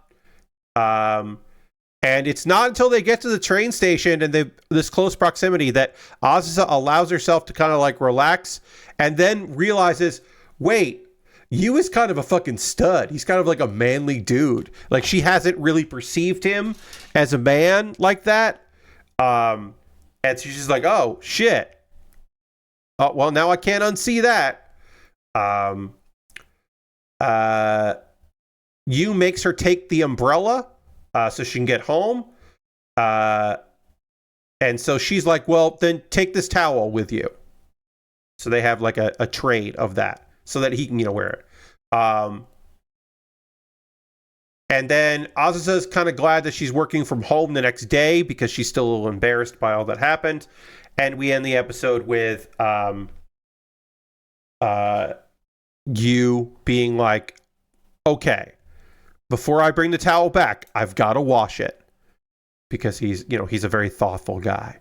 And it's not until they get to the train station and this close proximity that Azusa allows herself to kind of like relax and then realizes, wait, Yu is kind of a fucking stud. He's kind of like a manly dude. Like she hasn't really perceived him as a man like that. And she's just like, oh, shit. Oh, well, now I can't unsee that. Yu makes her take the umbrella so she can get home. And so she's like, well, then take this towel with you. So they have like a trade of that so that he can, wear it. And then Azusa's kind of glad that she's working from home the next day because she's still a little embarrassed by all that happened. And we end the episode with Yu being like, okay, before I bring the towel back, I've got to wash it. Because he's a very thoughtful guy.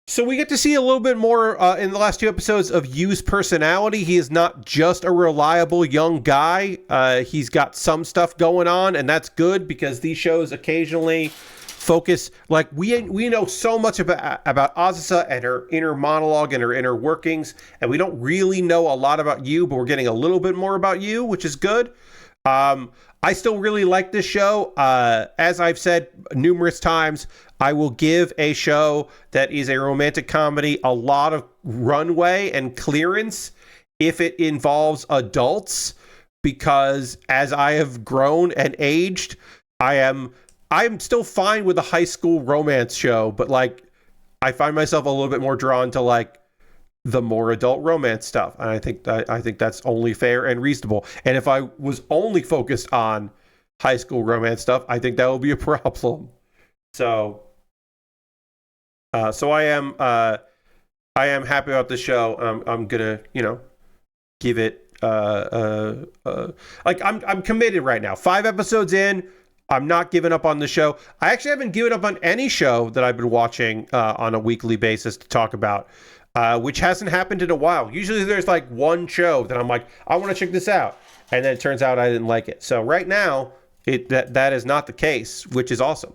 So we get to see a little bit more in the last 2 episodes of Yu's personality. He is not just a reliable young guy. He's got some stuff going on, and that's good because these shows occasionally focus, like we know so much about Azusa and her inner monologue and her inner workings, and we don't really know a lot about Yu, but we're getting a little bit more about Yu, which is good. I still really like this show. As I've said numerous times, I will give a show that is a romantic comedy a lot of runway and clearance if it involves adults, because as I have grown and aged, I'm still fine with a high school romance show, but like I find myself a little bit more drawn to like the more adult romance stuff. And I think that's only fair and reasonable. And if I was only focused on high school romance stuff, I think that would be a problem. So I am happy about the show. I'm gonna, give it like I'm committed right now. 5 episodes in, I'm not giving up on the show. I actually haven't given up on any show that I've been watching on a weekly basis to talk about. Which hasn't happened in a while. Usually there's like one show that I'm like, I want to check this out. And then it turns out I didn't like it. So right now, that is not the case, which is awesome.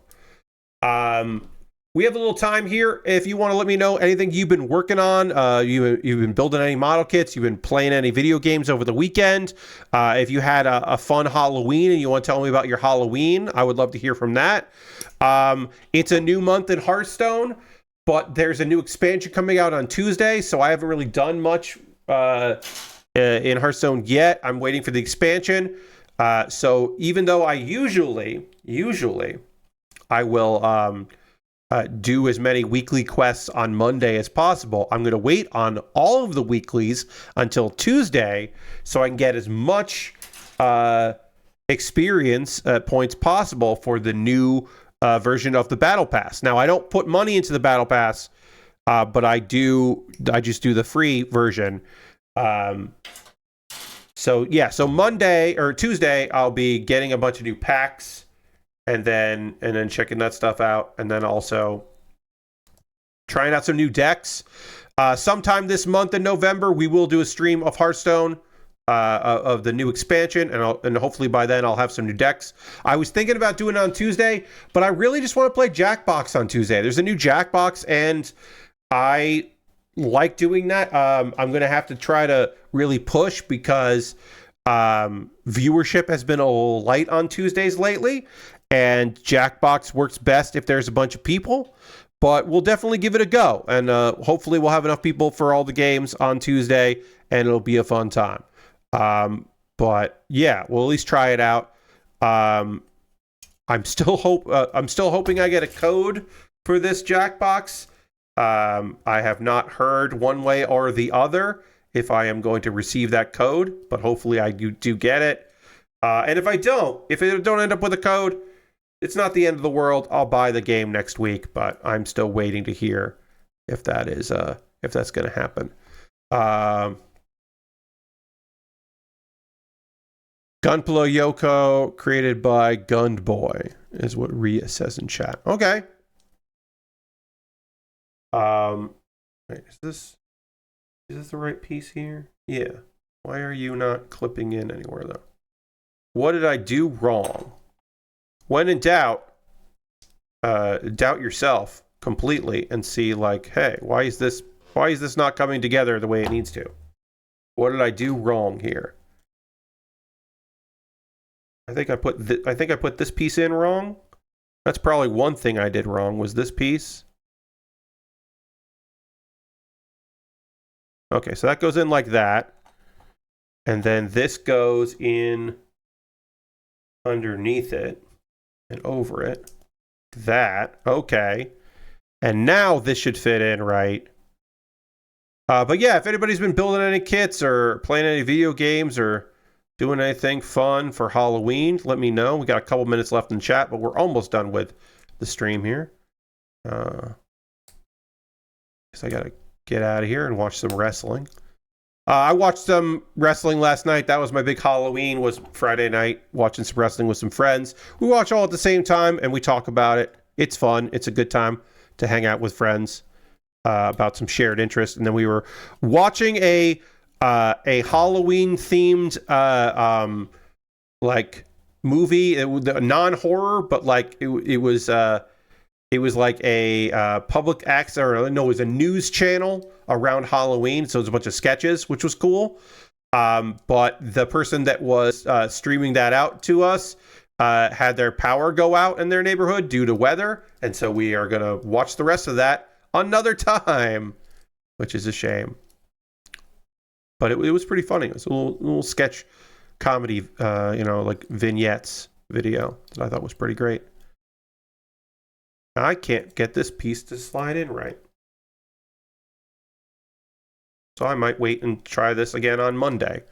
We have a little time here. If you want to let me know anything you've been working on, you've been building any model kits, you've been playing any video games over the weekend. If you had a fun Halloween and you want to tell me about your Halloween, I would love to hear from that. It's a new month in Hearthstone. But there's a new expansion coming out on Tuesday, so I haven't really done much in Hearthstone yet. I'm waiting for the expansion. So even though I usually I will do as many weekly quests on Monday as possible, I'm going to wait on all of the weeklies until Tuesday so I can get as much experience points possible for the new version of the Battle Pass. Now, I don't put money into the Battle Pass, but I just do the free version. So Monday or Tuesday, I'll be getting a bunch of new packs and then checking that stuff out. And then also trying out some new decks. Sometime this month in November, we will do a stream of Hearthstone. Of the new expansion, and hopefully by then I'll have some new decks. I was thinking about doing it on Tuesday, but I really just want to play Jackbox on Tuesday. There's a new Jackbox, and I like doing that. I'm going to have to try to really push because viewership has been a little light on Tuesdays lately, and Jackbox works best if there's a bunch of people. But we'll definitely give it a go, and hopefully we'll have enough people for all the games on Tuesday, and it'll be a fun time. But yeah, we'll at least try it out. I'm still hoping I get a code for this Jackbox. I have not heard one way or the other if I am going to receive that code, but hopefully I do get it. And if I don't end up with a code, it's not the end of the world. I'll buy the game next week, but I'm still waiting to hear if that's going to happen. Gunpla Yoko, created by Gundboy, is what Rhea says in chat. Okay. Wait, is this the right piece here? Yeah. Why are you not clipping in anywhere though? What did I do wrong? When in doubt, doubt yourself completely and see like, hey, why is this not coming together the way it needs to? What did I do wrong here? I think I put this piece in wrong. That's probably one thing I did wrong, was this piece. Okay, so that goes in like that. And then this goes in underneath it and over it. That. Okay. And now this should fit in right. But yeah, if anybody's been building any kits or playing any video games or doing anything fun for Halloween, let me know. We got a couple minutes left in chat, but we're almost done with the stream here. Guess I gotta get out of here and watch some wrestling. I watched some wrestling last night. That was my big Halloween, was Friday night, watching some wrestling with some friends. We watch all at the same time, and we talk about it. It's fun. It's a good time to hang out with friends about some shared interest. And then we were watching a Halloween-themed like movie, non-horror, but like it was like a public access, or no, it was a news channel around Halloween. So it was a bunch of sketches, which was cool. But the person that was streaming that out to us had their power go out in their neighborhood due to weather. And so we are going to watch the rest of that another time, which is a shame. But it was pretty funny. It was a little sketch comedy, like vignettes video that I thought was pretty great. I can't get this piece to slide in right. So I might wait and try this again on Monday.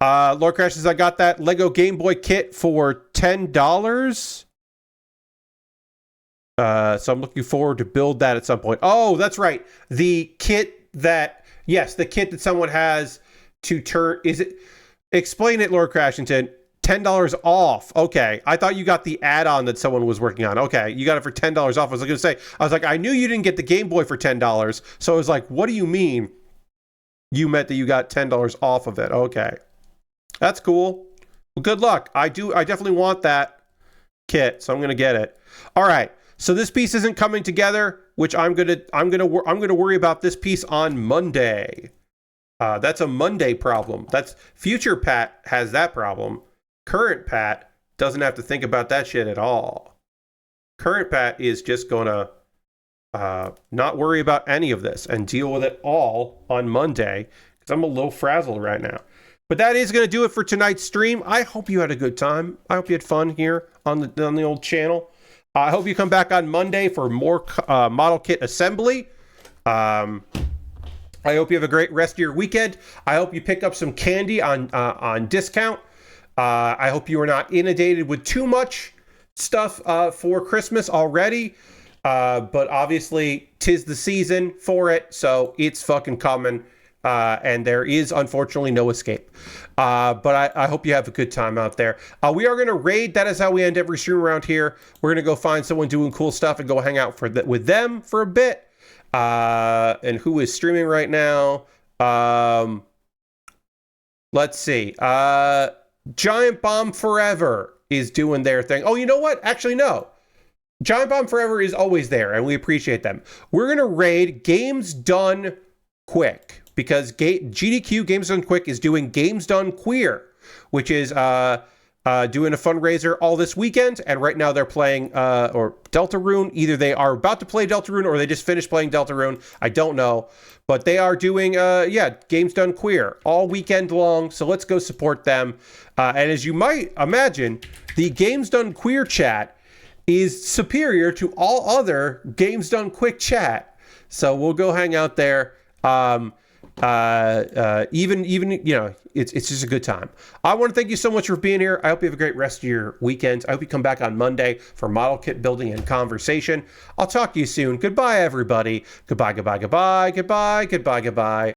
Lord Crash says, I got that Lego Game Boy kit for $10. So I'm looking forward to build that at some point. Oh, that's right. The kit that someone has to turn, explain it, Lord Crashington. $10 off. Okay. I thought you got the add-on that someone was working on. Okay. You got it for $10 off. I was going to say, I knew you didn't get the Game Boy for $10. So I was like, what do you mean? You meant that you got $10 off of it. Okay. That's cool. Well, good luck. I definitely want that kit, so I'm going to get it. All right. So this piece isn't coming together, which I'm going to worry about this piece on Monday. That's a Monday problem. That's future Pat has that problem. Current Pat doesn't have to think about that shit at all. Current Pat is just going to not worry about any of this and deal with it all on Monday, because I'm a little frazzled right now. But that is going to do it for tonight's stream. I hope you had a good time. I hope you had fun here on the old channel. I hope you come back on Monday for more model kit assembly. I hope you have a great rest of your weekend. I hope you pick up some candy on discount. I hope you are not inundated with too much stuff for Christmas already. But obviously, 'tis the season for it, so it's fucking coming. And there is, unfortunately, no escape. But I hope you have a good time out there. We are going to raid. That is how we end every stream around here. We're going to go find someone doing cool stuff and go hang out with them for a bit. And who is streaming right now? Let's see. Giant Bomb Forever is doing their thing. Oh, you know what? Actually, no. Giant Bomb Forever is always there, and we appreciate them. We're going to raid Games Done Quick, because GDQ, Games Done Quick, is doing Games Done Queer, which is doing a fundraiser all this weekend, and right now they're playing or Deltarune. Either they are about to play Deltarune or they just finished playing Deltarune. I don't know. But they are doing, Games Done Queer all weekend long, so let's go support them. And as you might imagine, the Games Done Queer chat is superior to all other Games Done Quick chat. So we'll go hang out there. Even it's just a good time. I want to thank you so much for being here. I hope you have a great rest of your weekend. I hope you come back on Monday for model kit building and conversation. I'll talk to you soon. Goodbye, everybody. Goodbye, goodbye, goodbye, goodbye, goodbye, goodbye.